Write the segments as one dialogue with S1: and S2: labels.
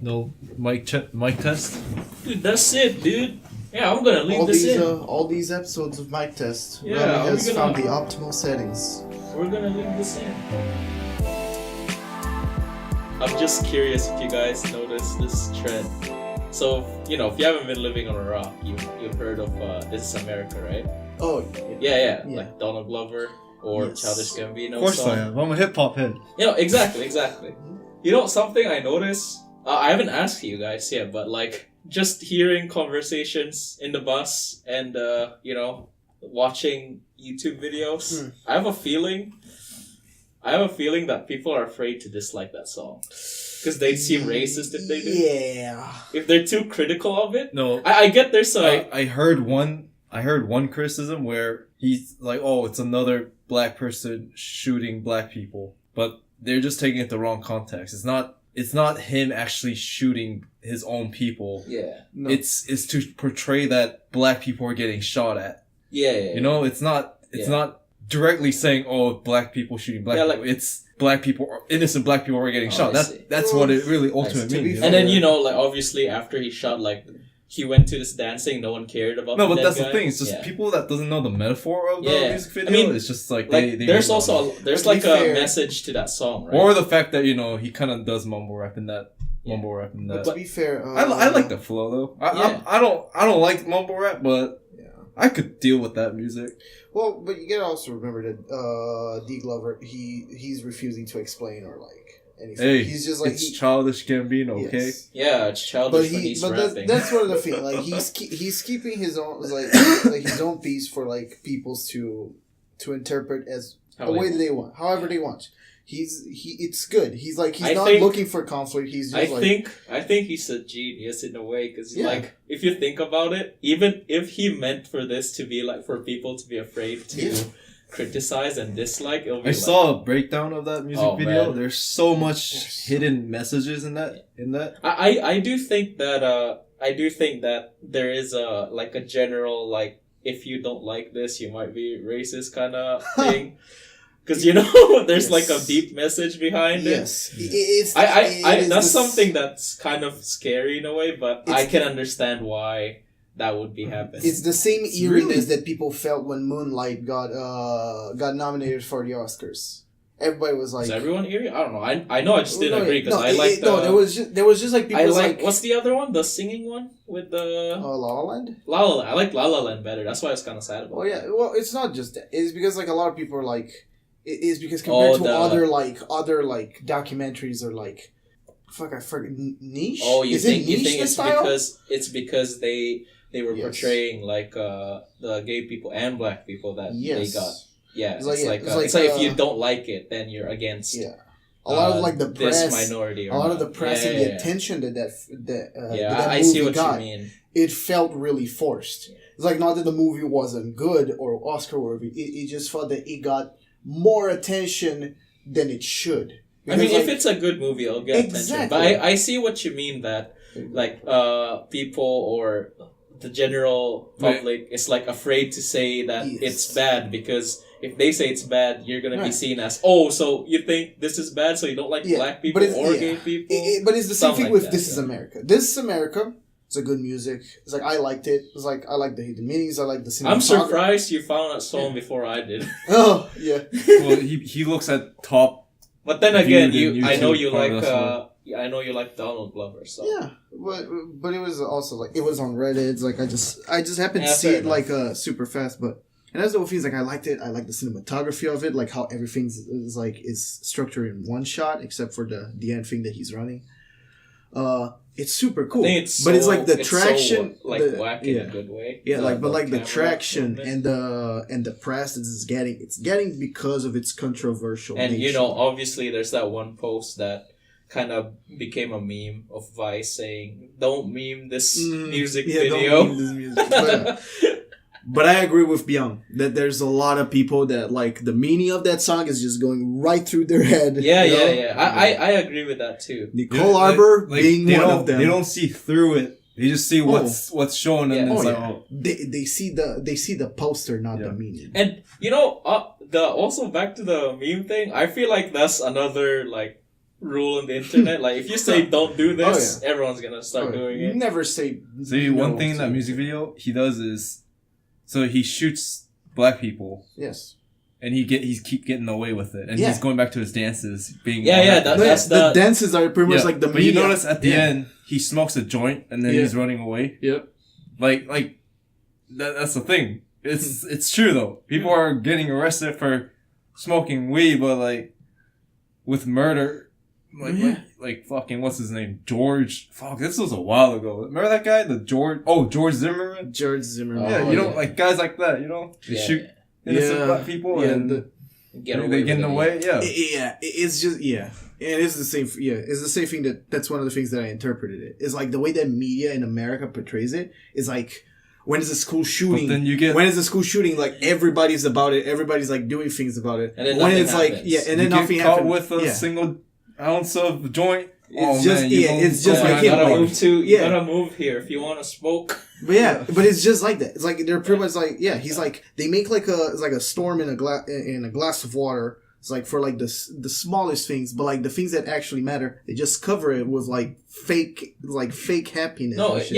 S1: No mic test.
S2: Dude, that's it, dude. Yeah, I'm gonna leave this in.
S3: All these episodes of Mic Test,
S2: Yeah,
S3: Rami
S2: we're
S3: has
S2: gonna-
S3: found the optimal settings.
S2: We're gonna leave this in. I'm just curious if you guys notice this trend. So, you know, if you haven't been living on a rock, you've heard of This Is America, right?
S3: Oh,
S2: Yeah,
S3: Yeah.
S2: like Donald Glover or
S3: Yes.
S2: Childish Gambino.
S1: Of course
S2: song.
S1: I am. I'm a hip hop head.
S2: You know, exactly. You know, something I noticed, I haven't asked you guys yet, but like, just hearing conversations in the bus and, you know, watching YouTube videos, I have a feeling that people are afraid to dislike that song. Because they seem racist if they do.
S3: Yeah.
S2: If they're too critical of it.
S1: No,
S2: I get there's a...
S1: I heard one criticism where he's like, "Oh, it's another black person shooting black people," but they're just taking it the wrong context. It's not him actually shooting his own people.
S2: Yeah.
S3: No.
S1: It's to portray that black people are getting shot at.
S2: Yeah.
S1: You know, it's not directly saying, "Oh, black people shooting black people." It's black people, innocent black people are getting shot.
S2: I see.
S1: That's what it really
S3: to
S1: ultimately
S3: be
S1: means.
S3: fair-
S2: And then, you know, like, obviously, after he shot, like, he went to this dancing, no one cared about
S1: No,
S2: the
S1: but
S2: dead
S1: that's
S2: guy.
S1: the thing. It's just
S2: Yeah.
S1: people that doesn't know the metaphor of the
S2: Yeah.
S1: music video.
S2: I mean,
S1: it's just like
S2: Like,
S1: they
S2: there's
S1: really
S2: also,
S1: don't know.
S2: there's
S3: But to
S2: like
S3: be
S2: a
S3: fair-
S2: message to that song, right?
S1: Or the fact that, you know, he kind of does mumble rap in that.
S2: Yeah.
S1: Mumble rap in
S3: But
S1: that.
S3: to be fair,
S1: I like the flow though.
S2: Yeah.
S1: I don't like mumble rap, but
S3: Yeah.
S1: I could deal with that music.
S3: Well, but you gotta also remember that D Glover, he's refusing to explain or like anything.
S1: Hey,
S3: he's just like
S1: it's Childish Gambino, okay?
S3: Yes.
S2: Yeah, it's childish when he's rapping.
S3: that's one of the thing. Like he's keeping his own like his own piece for like peoples to interpret as
S2: How
S3: the
S2: they
S3: way that
S2: want.
S3: they want, however they want. It's good. He's like he's
S2: I
S3: not
S2: think-
S3: looking for conflict. He's just
S2: I think he's a genius in a way because
S3: Yeah.
S2: like if you think about it, even if he meant for this to be like for people to be afraid to
S3: Yeah.
S2: criticize and dislike, it'll be
S1: I
S2: like,
S1: saw a breakdown of that music
S2: Oh,
S1: video.
S2: man.
S1: There's so much
S3: There's so-
S1: hidden messages in that.
S2: I do think that there is a like a general like if you don't like this you might be racist kind of thing because you know there's like a
S3: Yes.
S2: deep message behind it.
S3: yes. It's
S2: I
S3: it is
S2: that's
S3: this-
S2: something that's kind of scary in a way, but I
S3: It's-
S2: can understand why that would be happening.
S3: It's the same
S1: It's
S3: eeriness
S1: really-
S3: that people felt when Moonlight got nominated for the Oscars. Everybody was like,
S2: Is everyone eerie? I don't know. I know I just didn't
S3: No,
S2: agree because
S3: no,
S2: I like the.
S3: there was just like people
S2: I
S3: was
S2: like what's the other one? The singing one with the
S3: La La Land.
S2: La La Land. I like La La Land better. That's why I was kind of sad about.
S3: Well, yeah. Well, it's not just that. It's because like a lot of people are like, it's because
S2: Oh,
S3: compared to
S2: the-
S3: other documentaries or like, fuck, I forget niche.
S2: Oh, you
S3: Is
S2: think
S3: it niche
S2: it's
S3: style?
S2: because they were
S3: Yes.
S2: portraying like the gay people and black people that
S3: Yes.
S2: they got. Yeah,
S3: It's
S2: it's
S3: like-
S2: like,
S3: it's like,
S2: it's like if you don't like it, then you're against.
S3: Yeah. A lot of like the
S2: this
S3: press,
S2: minority.
S3: a lot of the press and the
S2: Yeah.
S3: attention that
S2: Yeah,
S3: that
S2: I see
S3: movie
S2: what
S3: got,
S2: you mean.
S3: it felt really forced. It's like not that the movie wasn't good or Oscar worthy. It just felt that it got more attention than it should.
S2: I
S3: Because,
S2: mean,
S3: like,
S2: if it's a good movie, it'll get attention.
S3: Exactly.
S2: But I see what you mean that like people or the general public is like afraid to say that
S3: Yes.
S2: it's bad because if they say it's bad, you're gonna be
S3: Right.
S2: seen as so you think this is bad, so you don't like
S3: Yeah,
S2: black people
S3: but it's-
S2: or
S3: yeah.
S2: gay people.
S3: But it's the same
S2: Something
S3: thing
S2: like
S3: with
S2: that,
S3: This Is
S2: yeah.
S3: America. This Is America. It's a good music. It's like I liked it. It's like I like the meanings. I like the cinematography.
S2: I'm surprised you found that song before I did.
S3: Oh yeah.
S1: Well, he looks at top.
S2: But then again,
S1: Viewed in
S2: I know
S1: YouTube
S2: you
S1: part
S2: like
S1: of that
S2: I know you like Donald Glover. So
S3: Yeah, but it was also like it was on Reddit. It's like I just happened to
S2: Yeah,
S3: see
S2: fair
S3: it like super fast, but and that's the whole thing. Like I liked it. I like the cinematography of it, like how everything's is structured in one shot, except for the end thing that he's running. It's super cool,
S2: I think it's
S3: but it's like the
S2: it's
S3: traction,
S2: so, like
S3: the-
S2: whack in
S3: yeah.
S2: a good way.
S3: Yeah, like but like the
S2: camera
S3: traction
S2: movement.
S3: and the press that it's getting because of its controversial
S2: And
S3: nature.
S2: you know, obviously, there's that one post that kind of became a meme of Vice saying, "Don't meme this music
S3: yeah, don't
S2: video."
S3: meme this music. But I agree with Byung that there's a lot of people that like the meaning of that song is just going right through their head.
S2: yeah,
S3: you know?
S2: yeah. I agree with that too.
S3: Nicole Arbor being
S1: they
S3: one
S1: don't,
S3: of them.
S1: They don't see through it. They just see what's shown, and
S2: Yeah.
S1: then it's
S3: Oh,
S1: like,
S3: yeah.
S1: oh,
S3: They see the poster, not the
S1: Yeah.
S3: meaning.
S2: And you know, also back to the meme thing. I feel like that's another like rule on the internet. Like if you say don't do this, everyone's gonna start doing it.
S3: Never say.
S1: See, one thing in that music video he does is, so he shoots black people.
S3: Yes.
S1: And he's keep getting away with it, and he's going back to his dances, being
S2: that's
S3: the dances are pretty much like the.
S1: But
S3: media.
S1: you notice at the end he smokes a joint, and then he's running away.
S3: Yep.
S1: Like that's the thing. It's true though. People are getting arrested for smoking weed, but like with murder, like fucking what's his name, George. Fuck, this was a while ago. Remember that guy, George Zimmerman.
S3: George Zimmerman.
S1: Yeah, you know, like guys like that. You know, they shoot innocent black people and
S2: they get in
S1: the way.
S3: Yeah, it's just it is the same. Yeah, it's the same thing. That's one of the things that I interpreted it. Is like the way that media in America portrays it is like. When is the school shooting?
S1: But then
S3: when is the school shooting? Like everybody's about it. Everybody's like doing things about it.
S2: And then
S3: when it's
S2: happens.
S3: like and then
S1: you
S3: nothing
S1: get caught
S3: happens.
S1: with a single ounce of joint.
S3: It's just like
S2: you
S3: him.
S2: You gotta move here if you want to smoke.
S3: But but it's just like that. It's like they're pretty much like he's like they make like a storm in a glass of water. It's like for like the smallest things, but like the things that actually matter, they just cover it with like fake happiness.
S2: No, it's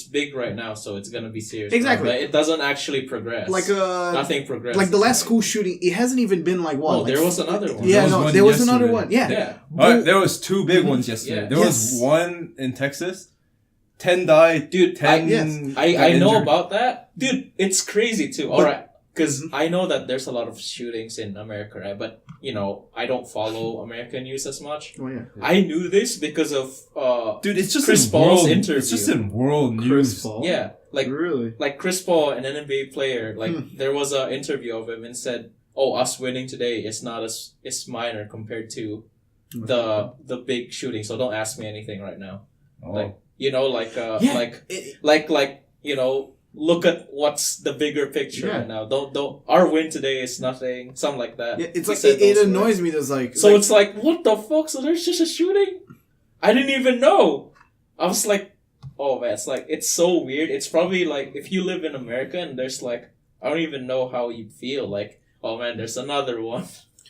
S2: big right now, so it's gonna be serious.
S3: Exactly,
S2: but it doesn't actually progress. Nothing progresses.
S3: Like the last school shooting, it hasn't even been like what?
S2: Oh, there was another one.
S3: Yeah, there was another one. Yeah.
S1: There was two big ones yesterday. There was one in Texas. 10 died,
S2: dude.
S1: 10.
S2: I know about that, dude. It's crazy too. All right. Because I know that there's a lot of shootings in America, right? But, you know, I don't follow American news as much.
S3: Oh, yeah.
S2: I knew this because of
S1: dude, it's just
S2: Chris Paul's interview.
S1: It's just in world news.
S3: Chris Paul?
S2: Yeah. Like,
S3: really?
S2: Like Chris Paul, an NBA player, like, there was an interview of him and said, oh, us winning today is not it's minor compared to the big shooting. So don't ask me anything right now.
S1: Oh.
S2: Like, you know, you know, look at what's the bigger picture right now. Don't our win today is nothing. Something like that.
S3: Yeah, it's like it annoys me. There's like
S2: it's like what the fuck? So there's just a shooting? I didn't even know. I was like, oh man, it's so weird. It's probably like if you live in America and there's like I don't even know how you feel. Like, oh man, there's another one.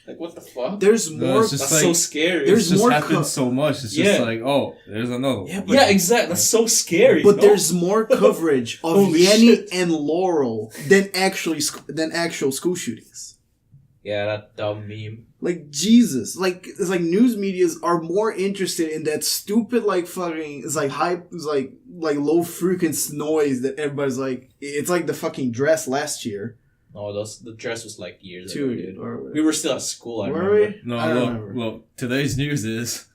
S2: Like what the fuck?
S3: There's more.
S2: That's so scary.
S1: There's more happens so much. It's just like, oh, there's another one.
S2: Yeah, exactly. That's so scary.
S3: But there's more coverage of Yenny and Laurel than actual school shootings.
S2: Yeah, that dumb meme.
S3: Like Jesus, like it's like news medias are more interested in that stupid like fucking it's like hype, it's like low frequency noise that everybody's like. It's like the fucking dress last year.
S2: Oh, the dress was like years ago, dude. We were still at school, I remember.
S3: We?
S1: No, look, today's news is,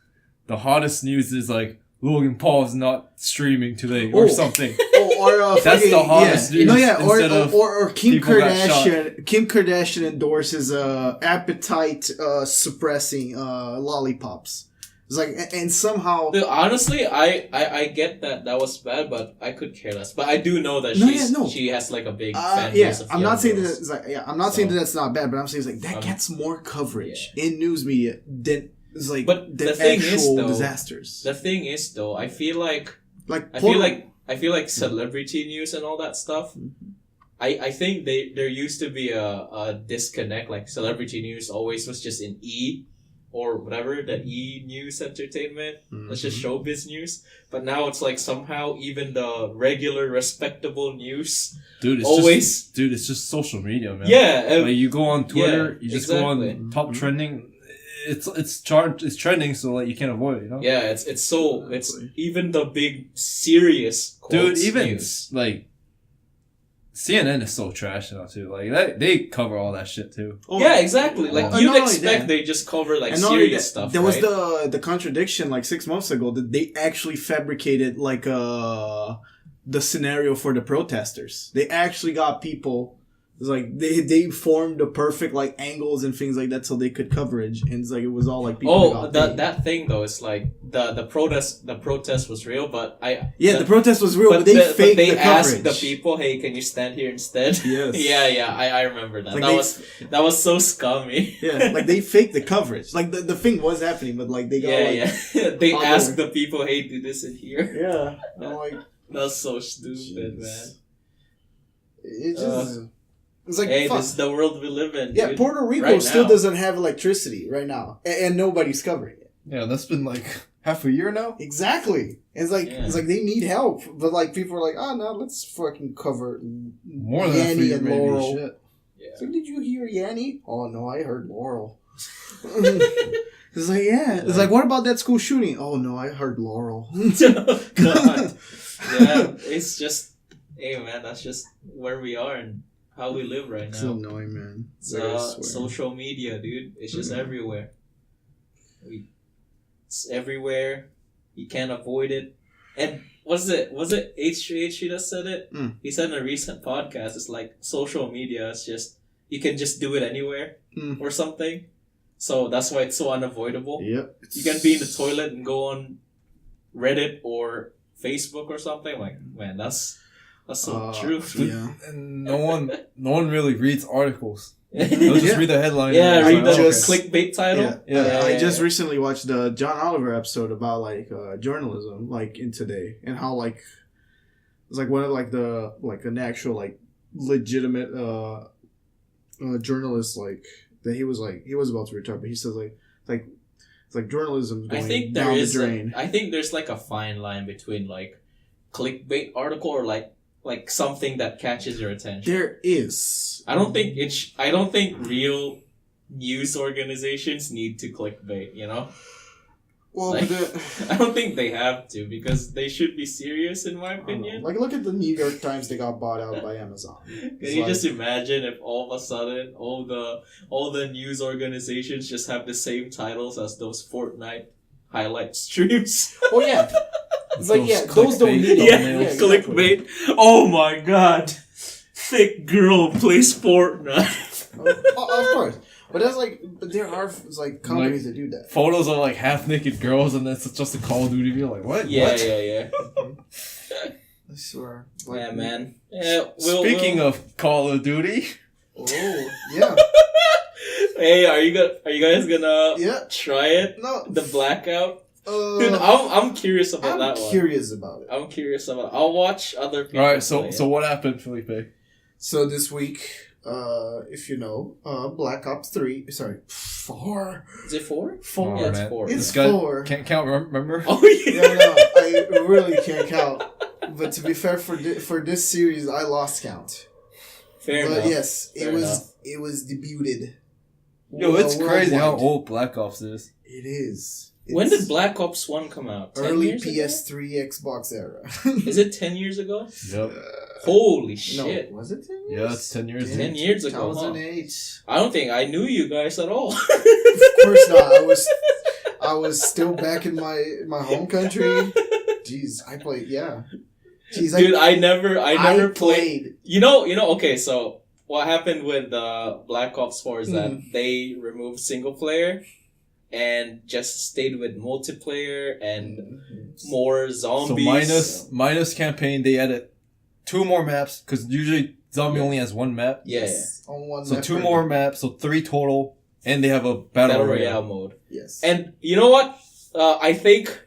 S1: the hottest news is like, Logan Paul's not streaming today, or something. That's the hottest news.
S3: No, yeah, or Kim Kardashian. Kim Kardashian endorses appetite suppressing lollipops. It's like, and somehow...
S2: Dude, honestly, I get that was bad, but I could care less. But I do know that she has like a big fan base of
S3: I'm not saying
S2: girls.
S3: that it's like, I'm not saying that that's not bad, but I'm saying it's like, that gets more coverage in news media than... It's like the thing actual disasters.
S2: The thing is, though, I feel like I feel like celebrity news and all that stuff. Mm-hmm. I think there used to be a disconnect. Like celebrity news always was just in E or whatever, the E news entertainment. Mm-hmm. That's just showbiz news. But now it's like somehow even the regular respectable news.
S1: Dude, it's just social media, man.
S2: Yeah,
S1: like you go on Twitter, you just go on top trending. It's trending, so like you can't avoid it, you know.
S2: Yeah, it's even the big serious quotes,
S1: dude. Even
S2: news.
S1: Like CNN is so trash now too. Like they cover all that shit too.
S2: Oh, yeah, exactly. Like you'd expect they just cover like serious stuff.
S3: There was the contradiction like 6 months ago that they actually fabricated like the scenario for the protesters. They actually got people. It's like they formed the perfect like angles and things like that so they could coverage, and it's like it was all like people.
S2: That thing though is like the protest was real, but
S3: the protest was real, but they faked the coverage.
S2: Asked the people, "Hey, can you stand here instead?" Yes. I remember that. Like that was so scummy.
S3: Yeah, like they faked the coverage. Like the thing was happening, but like they got
S2: they asked the people, "Hey, do this in here."
S3: Yeah, I'm like
S2: that's so stupid, man.
S3: It just. It's like,
S2: Hey,
S3: fuck.
S2: this is the world we live in.
S3: Yeah,
S2: dude.
S3: Puerto Rico
S2: Right
S3: still
S2: now.
S3: doesn't have electricity right now, and nobody's covering it.
S1: Yeah, that's been like half a year now.
S3: Exactly. It's like they need help, but like people are like, oh no, let's fucking cover
S1: More than half a
S3: Yanni
S1: year,
S3: and
S1: maybe.
S3: Laurel.
S1: Shit.
S2: Yeah.
S3: So did you hear Yanni? Oh no, I heard Laurel. It's like, yeah. It's like, what about that school shooting? Oh no, I heard Laurel.
S2: God. Yeah, it's just, hey man, that's just where we are and how we live right
S3: It's
S2: now.
S3: annoying, man.
S2: It's,
S3: I swear.
S2: social media, dude. It's just
S3: Mm-hmm.
S2: everywhere. It's everywhere. You can't avoid it. And was it H3H3 that said it?
S3: Mm.
S2: He said in a recent podcast, it's like social media is just, you can just do it anywhere
S3: Mm.
S2: or something. So that's why it's so unavoidable.
S3: Yep.
S2: You can be in the toilet and go on Reddit or Facebook or something. Like, man, that's so true.
S3: Yeah.
S1: And no one really reads articles.
S2: yeah,
S1: They'll just
S3: Yeah.
S1: read the headline.
S2: read
S1: and
S2: the
S1: it's like,
S3: Just-
S2: clickbait title.
S3: Yeah. I just
S2: yeah.
S3: recently watched the John Oliver episode about like journalism, like in today, and how like it's like one of like an actual like legitimate journalist like that he was about to retire, but he says like it's like journalism
S2: I
S3: going
S2: think there
S3: down
S2: is.
S3: the drain.
S2: I think there's like a fine line between like clickbait article or like something that catches your attention.
S3: There is.
S2: I don't think I don't think real news organizations need to clickbait. You know,
S3: Well,
S2: like,
S3: but
S2: I don't think they have to because they should be serious, in my
S3: I don't know.
S2: opinion.
S3: Like look at the New York Times; they got bought out by Amazon.
S2: Can
S3: It's
S2: you
S3: like-
S2: just imagine if all of a sudden all the news organizations just have the same titles as those Fortnite highlight streams?
S3: Oh yeah, it's like
S1: Those
S3: those don't
S1: clickbait
S3: need
S2: Yeah,
S1: thumbnails.
S3: exactly.
S2: clickbait. Oh my god. Thick girl plays Fortnite.
S3: Of course, but there are like companies that do that.
S1: Photos of like half naked girls, and it's just a Call of Duty video. Like what?
S2: Yeah,
S1: What?
S2: yeah.
S3: I swear.
S2: Yeah, man. Yeah,
S1: Speaking of Call of Duty,
S3: Oh yeah,
S2: hey, are you guys gonna
S3: yeah.
S2: try it?
S3: No,
S2: The blackout? Dude, I'm curious about that one.
S3: curious about it.
S2: I'm curious about. I'll watch other people.
S1: all right. So
S2: play it.
S1: so what happened, Felipe?
S3: So this week, if you know, Black Ops 3, sorry, 4.
S2: Is it 4?
S3: 4.
S2: Yeah, it's
S1: man.
S2: 4.
S3: It's
S1: This guy
S3: 4.
S1: can't count. Remember?
S2: Oh
S3: Yeah,
S2: yeah.
S3: no, I really can't count. But to be fair, for this series, I lost count.
S2: Fair
S3: But
S2: enough.
S3: yes,
S2: Fair
S3: it was debuted.
S1: Yo, it's crazy how
S3: worldwide.
S1: old Black Ops is.
S3: It is.
S2: When
S3: It's
S2: did Black Ops 1 come out? 10
S3: early
S2: years ago?
S3: PS3 Xbox era?
S2: Is it 10 years ago?
S1: Yep.
S2: Holy shit.
S3: No, was it 10 years?
S1: Yeah, it's 10 years.
S2: 10 years ago, huh?
S3: 2008.
S2: I don't think I knew you guys at all.
S3: Of course not. I was still back in my home country. Jeez, I played. Yeah. Jeez,
S2: Dude, I never played.
S3: played.
S2: You know, okay, so what happened with Black Ops 4 is that
S3: Hmm.
S2: they removed single player and just stayed with multiplayer and more
S1: So
S2: zombies.
S1: minus campaign, they added 2 more maps because usually zombie only has 1 map.
S2: Yeah,
S3: Yes, on one.
S1: So
S3: map
S1: 2
S3: per
S1: more
S3: game.
S1: maps, so 3 total, and they have a
S2: Battle
S1: battle
S2: Royale
S1: royale.
S2: mode.
S3: Yes.
S2: And you know what? I think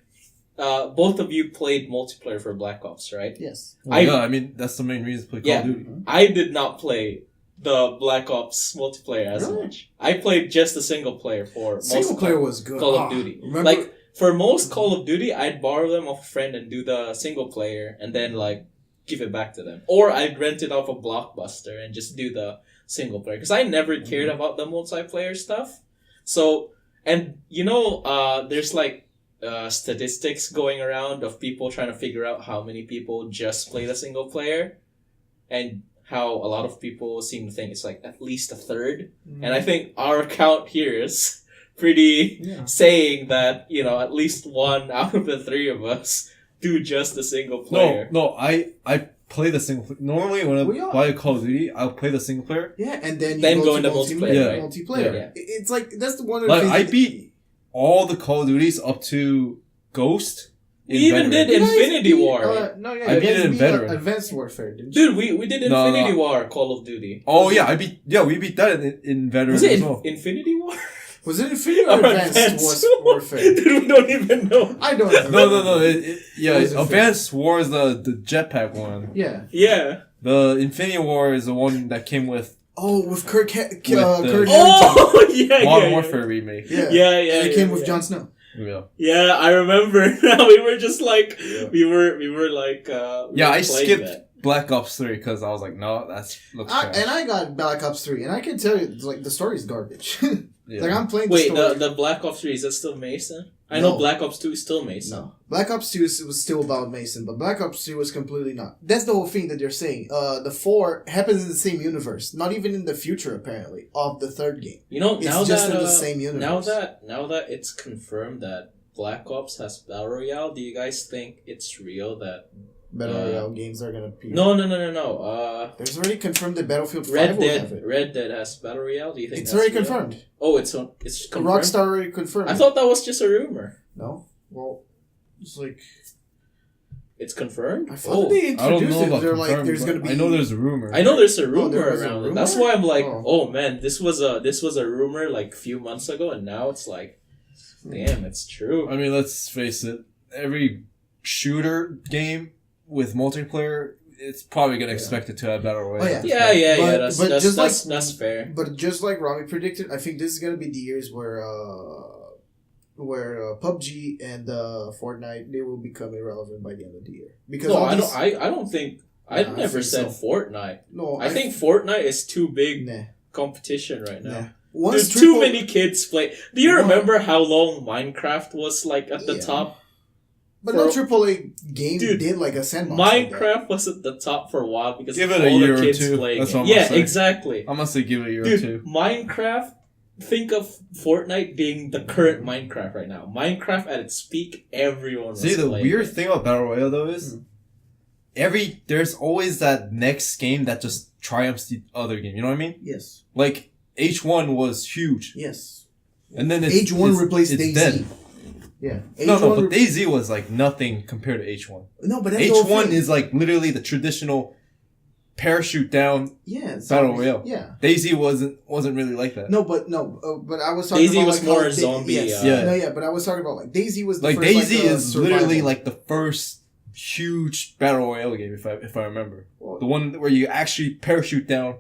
S2: both of you played multiplayer for Black Ops, right?
S3: yes.
S1: Well,
S2: I-
S1: yeah, I mean that's the main reason to play Call
S2: Yeah.
S1: of Duty.
S2: I did not play the Black Ops multiplayer as
S3: Really?
S2: much. I played just the single player for
S3: Single
S2: most
S3: player was good.
S2: Call of
S3: Ah,
S2: Duty.
S3: Remember?
S2: Like for most Call of Duty, I'd borrow them off a friend and do the single player, and then like give it back to them, or I'd rent it off a Blockbuster and just do the single player because I never cared about the multiplayer stuff. So, and you know, there's like statistics going around of people trying to figure out how many people just play the single player, and how a lot of people seem to think it's like at least a third. And I think our count here is pretty
S3: yeah.
S2: saying that, you know, at least 1 out of the 3 of us do just a single player.
S1: No, I play the single. Normally, when
S3: We
S1: I
S3: are.
S1: buy a Call of Duty, I'll play the single player.
S3: Yeah, and then
S2: Then
S3: you
S2: go
S3: to
S2: into multiplayer,
S1: right?
S3: Multiplayer.
S2: Yeah.
S3: It's like that's the one of the
S1: Like
S3: things
S1: I
S3: that-
S1: beat all the Call of Duties up to Ghost.
S2: We even
S1: Veteran.
S2: did Infinity War.
S3: No, yeah,
S1: I
S3: you
S1: beat
S3: guys
S1: it in
S3: beat,
S1: Veteran.
S3: Advanced Warfare, didn't you?
S2: Dude, we did
S1: No,
S2: Infinity
S1: no.
S2: War Call of Duty.
S1: Oh yeah, we beat that in Veteran
S2: Was it
S1: as well.
S2: Infinity War?
S3: Was it Infinity or
S2: Or
S3: Advanced Warfare?
S2: Dude, we don't even know.
S3: I don't know.
S1: No. Yeah,
S3: It was
S1: Advanced War is the jetpack one.
S3: Yeah.
S2: Yeah.
S1: The Infinity War is the one that came with
S3: Oh, with Kurt
S1: the-
S3: Harrington.
S2: Oh yeah,
S1: Modern
S2: yeah,
S1: Warfare remake.
S3: Yeah.
S2: yeah.
S3: And it came with
S2: yeah.
S3: Jon Snow.
S1: Yeah.
S2: Yeah, I remember. We were just like,
S1: Yeah.
S2: we were like,
S1: Yeah,
S2: were
S1: I
S2: playing
S1: skipped
S2: that.
S1: Black Ops 3 because I was like, no, that's looks trash.
S3: And I got Black Ops 3, and I can tell you, it's like, the story's garbage.
S1: Yeah.
S3: Like, I'm playing
S2: Wait,
S3: the story.
S2: the Black Ops 3, is that still Mason? I
S3: No.
S2: know Black Ops 2 is still Mason.
S3: No. Black Ops 2 was still about Mason, but Black Ops 3 was completely not. That's the whole thing that they're saying. The 4 happens in the same universe, not even in the future, apparently, of the third game.
S2: You know,
S3: It's
S2: now
S3: just
S2: that
S3: in the same universe.
S2: now that it's confirmed that Black Ops has Battle Royale, do you guys think it's real that
S3: Battle Royale games are gonna appear.
S2: No.
S3: There's already confirmed that Battlefield 5
S2: Red
S3: will have
S2: Dead
S3: it.
S2: Red Dead has Battle Royale. Do you think
S3: It's
S2: that's
S3: already
S2: real?
S3: confirmed.
S2: Oh, it's confirmed.
S3: Rockstar already confirmed.
S2: I thought that was just a rumor.
S3: No? Well, it's like...
S2: It's confirmed.
S3: I thought they
S1: I don't
S3: introduced
S1: know
S3: it.
S1: about
S3: They're like,
S1: confirmed,
S3: there's
S1: but
S3: gonna be...
S1: I know there's a rumor.
S2: I know there's a rumor
S3: there was a
S2: around it.
S3: rumor?
S2: That's why I'm like,
S3: Oh.
S2: oh man, this was a rumor like a few months ago, and now it's like, damn, it's true.
S1: I mean, let's face it. Every shooter game with multiplayer, it's probably gonna expect it to have battle royale.
S3: Oh, yeah.
S2: Yeah.
S3: But- but just
S2: That's fair.
S3: But just like Rami predicted, I think this is gonna be the years where PUBG and Fortnite, they will become irrelevant by the end of the year. Because
S2: No,
S3: all
S2: I
S3: these,
S2: don't think. I
S3: Nah, I
S2: never
S3: think
S2: said
S3: so.
S2: Fortnite.
S3: No,
S2: I think Fortnite is too big
S3: nah,
S2: competition right now.
S3: nah.
S2: There's
S3: Triple-
S2: too many kids play. Do you
S3: One-
S2: remember how long Minecraft was like at the
S3: Yeah.
S2: top?
S3: But
S2: for-
S3: no AAA game
S2: Dude,
S3: did like a sandbox. like that.
S2: Minecraft was at the top for a while because
S1: Give
S2: of
S1: it a
S2: all
S1: year
S2: the
S1: or
S2: kids
S1: two.
S2: playing
S1: That's
S2: it.
S1: what I'm
S2: Yeah,
S1: gonna say.
S2: exactly.
S1: I'm gonna say give it a year or
S2: Dude,
S1: two.
S2: Minecraft. Think of Fortnite being the current Minecraft right now. Minecraft at its peak, everyone was
S1: See, the
S2: playing
S1: weird
S2: it.
S1: thing about battle royale though is there's always that next game that just triumphs the other game. You know what I mean?
S3: Yes,
S1: Like H1 was huge,
S3: yes.
S1: and then
S3: H1 replaced
S1: it's
S3: DayZ.
S1: dead.
S3: Yeah.
S1: No,
S3: H1
S1: but DayZ was like nothing compared to H1.
S3: no, but that's the whole
S1: H1
S3: thing.
S1: is like literally the traditional parachute down.
S3: yeah,
S1: Battle Royale.
S3: Yeah.
S1: DayZ wasn't really like that.
S3: No, but I was talking
S2: DayZ
S3: about
S2: was
S3: like
S2: more
S3: how
S2: zombie,
S3: Yes.
S1: Yeah.
S3: No, yeah, but I was talking about like DayZ was the
S1: Like
S3: first,
S1: DayZ is literally
S3: survival.
S1: like the first huge battle royale game, if I remember.
S3: Well,
S1: The one where you actually parachute down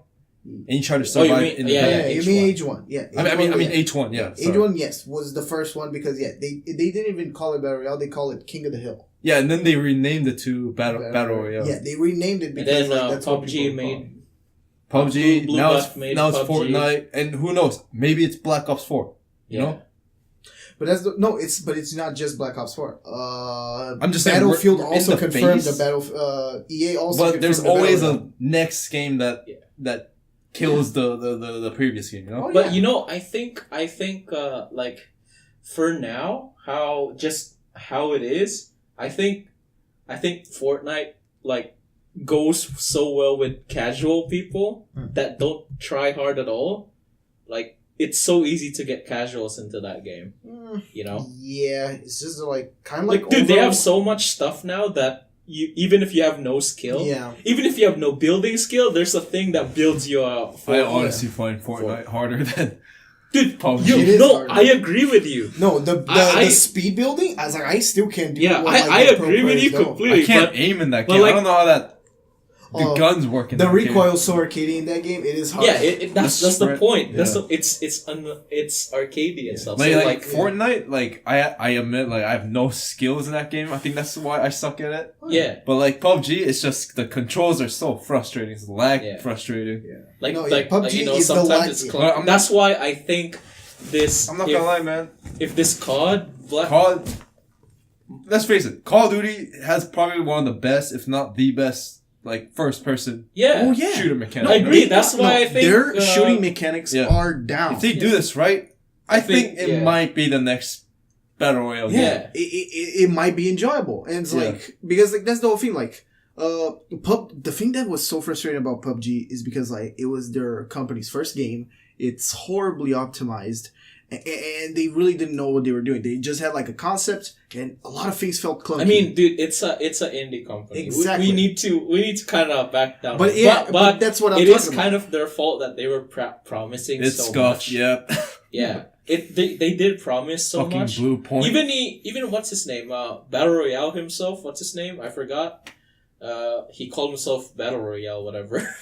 S1: and you try to
S2: Oh,
S1: survive.
S2: you mean-
S1: in the
S2: yeah,
S1: battle.
S3: you
S2: H1.
S3: mean H1? Yeah.
S1: I mean
S3: yeah.
S1: H1. Yeah. sorry.
S3: H1, yes, was the first one because they didn't even call it Battle Royale. They call it King of the Hill.
S1: Yeah, and then they renamed it to battle royale.
S3: Yeah, they renamed it
S2: And
S3: because
S2: then
S3: like, that's what
S2: PUBG
S3: people
S2: made.
S3: call it.
S1: PUBG.
S2: Blue
S1: now
S2: Buff
S1: it's
S2: made
S1: now it's
S2: PUBG.
S1: Fortnite, and who knows? Maybe it's Black Ops 4. You know?
S3: But it's not just Black Ops 4.
S1: I'm just saying,
S3: Battlefield
S1: we're in
S3: also
S1: the
S3: confirmed
S1: phase-
S3: the battle. EA also.
S1: But
S3: confirmed
S1: there's
S3: the
S1: always
S3: Battle
S1: a next game that kills the previous game. You know?
S3: Oh,
S2: But
S3: yeah.
S2: you know, I think like for now, how it is, I think Fortnite like goes so well with casual people that don't try hard at all. Like it's so easy to get casuals into that game, you know?
S3: Yeah, it's just like kind of
S2: Like
S3: like
S2: dude, they
S3: overall-
S2: have so much stuff now that you even if you have no skill,
S3: Yeah.
S2: even if you have no building skill, there's a thing that builds you up.
S1: I honestly find Fortnite harder than
S2: Dude,
S1: PUBG.
S3: It is
S2: no,
S3: hard.
S2: I agree with you.
S3: No, the
S2: I-
S3: speed building. I was like, I still can't do.
S2: Yeah,
S3: what, like,
S2: I
S3: the pro
S2: agree with
S3: players
S2: you
S3: don't.
S2: completely.
S1: I can't
S2: but-
S1: aim in that
S2: but
S1: game.
S2: like-
S1: I don't know how the
S3: Oh,
S1: guns work in
S3: The
S1: that
S3: recoil is so arcadey in that game. It is hard.
S2: Yeah, that's the
S1: spread-
S2: point. That's
S1: yeah.
S2: the, it's arcadey and stuff.
S1: Like,
S2: So
S1: like
S2: like,
S1: Fortnite, like I admit, like I have no skills in that game. I think that's why I suck at it.
S2: yeah,
S1: But like PUBG, it's just the controls are so frustrating. It's lag
S2: Yeah.
S1: frustrating.
S2: like
S3: No, yeah,
S2: like
S3: PUBG
S2: you know,
S3: is the
S2: sometimes
S3: lag-
S2: it's
S3: yeah.
S2: clunky.
S1: Well, I'm not-
S2: That's why I think this.
S1: I'm not
S2: if,
S1: gonna lie, man.
S2: if this COD Black,
S1: Let's face it, Call of Duty has probably one of the best, if not the best, like first person
S2: yeah,
S3: Oh yeah.
S1: shooter mechanic.
S2: I agree. That's why I think,
S3: their shooting mechanics
S1: yeah.
S3: are down.
S1: If they do this right, I think it
S2: yeah.
S1: might be the next battle royale. game.
S2: Yeah.
S3: It might be enjoyable, and it's
S1: Yeah.
S3: like because like that's the whole thing. Like, the thing that was so frustrating about PUBG is because like it was their company's first game. It's horribly optimized, and they really didn't know what they were doing. They just had like a concept, and a lot of things felt clunky.
S2: I mean, dude, it's an indie company.
S3: Exactly.
S2: We need to kind of back down.
S3: but yeah, but that's what I'm
S2: it
S3: talking
S2: is
S3: about.
S2: kind of their fault that they were promising
S1: It's
S2: so
S1: scuffed.
S2: much.
S1: Yeah.
S2: Yeah, they did promise so
S1: Fucking
S2: much.
S1: Blue Point.
S2: Even what's his name? Battle Royale himself. What's his name? I forgot. He called himself Battle Royale, whatever.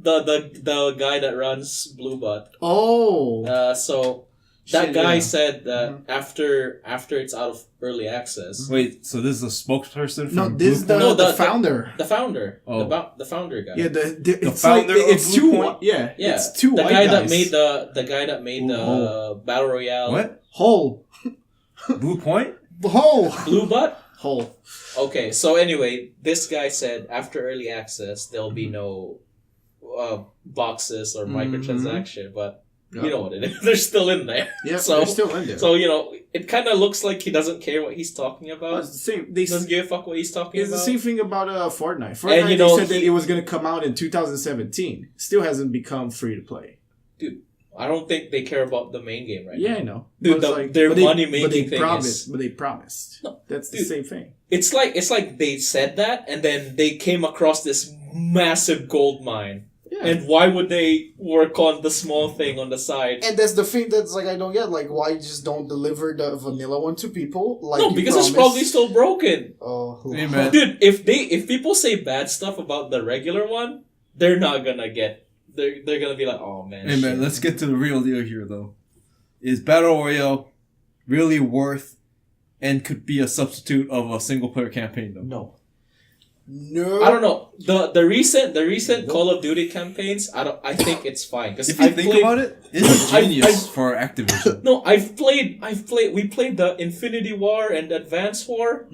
S2: the guy that runs Bluebot.
S3: Oh.
S2: So that
S3: Shit,
S2: guy
S3: yeah.
S2: said that after it's out of early access,
S1: Wait, so this is a spokesperson
S3: No,
S1: from
S3: this is
S1: Bluepoint?
S3: the founder.
S2: the founder,
S1: Oh.
S2: the founder guy.
S3: Yeah, it's
S1: founder
S3: like,
S1: of
S3: it's two.
S1: Bluepoint?
S3: Yeah,
S2: Yeah,
S3: it's two
S2: the
S3: white
S2: guy
S3: guys.
S2: that made the guy that made the
S3: Hole.
S2: battle royale.
S1: What?
S3: Hole.
S1: Blue Point?
S3: Hole.
S2: Bluebot.
S3: Hole.
S2: Okay, so anyway, this guy said after early access there'll be no boxes or microtransaction, but
S3: Yeah.
S2: you know what it is. They're still in there.
S3: Yeah,
S2: So-
S3: they're still in there.
S2: So it kind of looks like he doesn't care what he's talking
S3: Well,
S2: about.
S3: it's the same. They
S2: Doesn't give a fuck what he's talking
S3: It's
S2: about.
S3: the same thing about Fortnite. Fortnite,
S2: And, you know,
S3: they said that
S2: he-
S3: it was going to come out in 2017. Still hasn't become free to play.
S2: I don't think they care about the main game right
S3: Yeah,
S2: now.
S3: I know.
S2: Dude,
S3: But it's
S2: their
S3: but they-
S2: money-making
S3: but they
S2: thing
S3: promised,
S2: is-
S3: But they promised.
S2: No,
S3: That's the
S2: dude.
S3: same thing.
S2: It's like they said that and then they came across this massive gold mine.
S3: Yeah.
S2: And why would they work on the small thing on the side?
S3: And that's the thing that's like I don't get. Like, why you just don't deliver the vanilla one to people? Like,
S2: No,
S3: you
S2: because it's
S3: promised?
S2: probably still broken.
S3: Oh,
S1: Hey, man.
S2: Dude, if people say bad stuff about the regular one, they're not gonna get. They're gonna be like, oh man.
S1: Hey man,
S2: shit."
S1: let's get to the real deal here though. Is Battle Royale really worth and could be a substitute of a single player campaign though?
S3: No.
S2: I don't know the recent Call of Duty campaigns. I think it's fine because
S1: If you think about it, it's
S2: I-
S1: genius for Activision.
S2: No, we played the Infinity War and Advance War,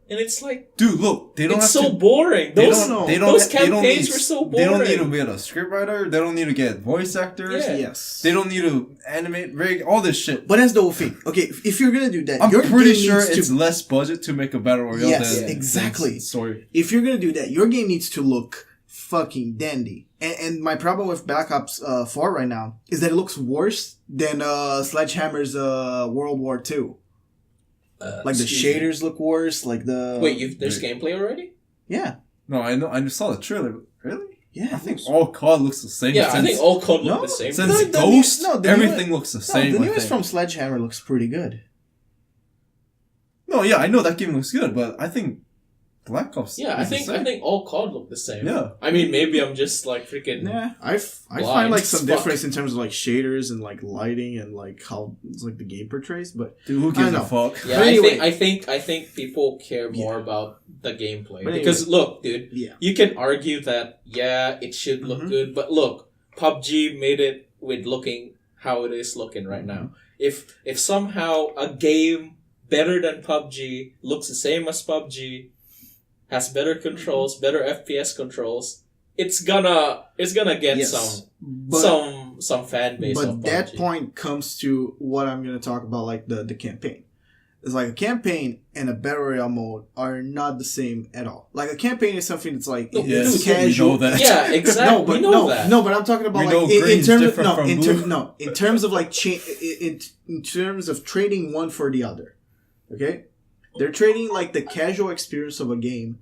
S2: and it's like
S1: Dude, look, they don't
S2: it's
S1: have
S2: so
S1: to.
S2: boring.
S1: They
S2: Those
S1: don't,
S2: those
S1: they don't
S2: campaigns
S1: need,
S2: were so
S1: They don't need
S2: boring.
S1: to get a scriptwriter. They don't need to get voice actors.
S2: Yeah.
S3: Yes.
S1: They don't need to animate, rig, all this shit.
S3: But that's the whole thing. Okay, if you're gonna do that,
S1: I'm
S3: your
S1: pretty
S3: game
S1: sure
S3: needs
S1: it's
S3: to.
S1: less budget to make a battle royale
S3: Yes,
S1: than
S3: exactly.
S1: than story.
S3: If you're gonna do that, your game needs to look fucking dandy. And my problem with Black Ops 4 right now is that it looks worse than Sledgehammer's World War II. Like the
S2: Excuse me.
S3: shaders look worse. Like the
S2: Wait, there's gameplay already?
S3: yeah,
S1: No, I know. I just saw the trailer. But really?
S3: yeah.
S1: I think all COD looks the same.
S2: Yeah, I
S1: since,
S2: think all code look
S3: No,
S2: the same.
S1: since
S3: the
S1: Ghost,
S3: new- no, the
S1: everything
S3: new-
S1: looks the
S3: No,
S1: same.
S3: the
S1: I
S3: newest
S1: think.
S3: from Sledgehammer looks pretty good.
S1: No, yeah, I know that game looks good, but I think Black Ops.
S2: Yeah, I
S1: is the
S2: think
S1: same.
S2: all COD look the same.
S1: Yeah.
S2: I mean, maybe I'm just like freaking.
S3: Yeah, I
S2: Blind
S3: find like
S2: as
S3: some
S2: fuck.
S3: difference in terms of like shaders and like lighting and like how it's like the game portrays, but
S1: Dude, who
S3: I
S1: gives a
S3: know.
S1: fuck?
S2: Yeah,
S3: But anyway.
S2: I think people care more about the gameplay
S3: But
S2: because
S3: anyway.
S2: look, dude,
S3: yeah,
S2: you can argue that it should look
S3: Mhm.
S2: good, but look, PUBG made it with looking how it is looking right now. If somehow a game better than PUBG looks the same as PUBG, has better controls, better FPS controls, it's gonna get
S3: Yes.
S2: some fan base.
S3: But
S2: of
S3: that
S2: PUBG.
S3: point comes to what I'm going to talk about, like the campaign. It's like a campaign and a battle royale mode are not the same at all. Like a campaign is something that's like
S2: No,
S1: Yes,
S3: it's
S2: dude,
S3: casual.
S1: we know that.
S2: Yeah, exactly.
S3: No, but
S2: we know
S3: no,
S2: that.
S3: no, but I'm talking about
S1: We
S3: like
S1: know
S3: in
S1: green's
S3: terms of
S1: different
S3: no,
S1: from
S3: in,
S1: blue.
S3: in terms of like in terms of trading one for the other. Okay, they're trading like the casual experience of a game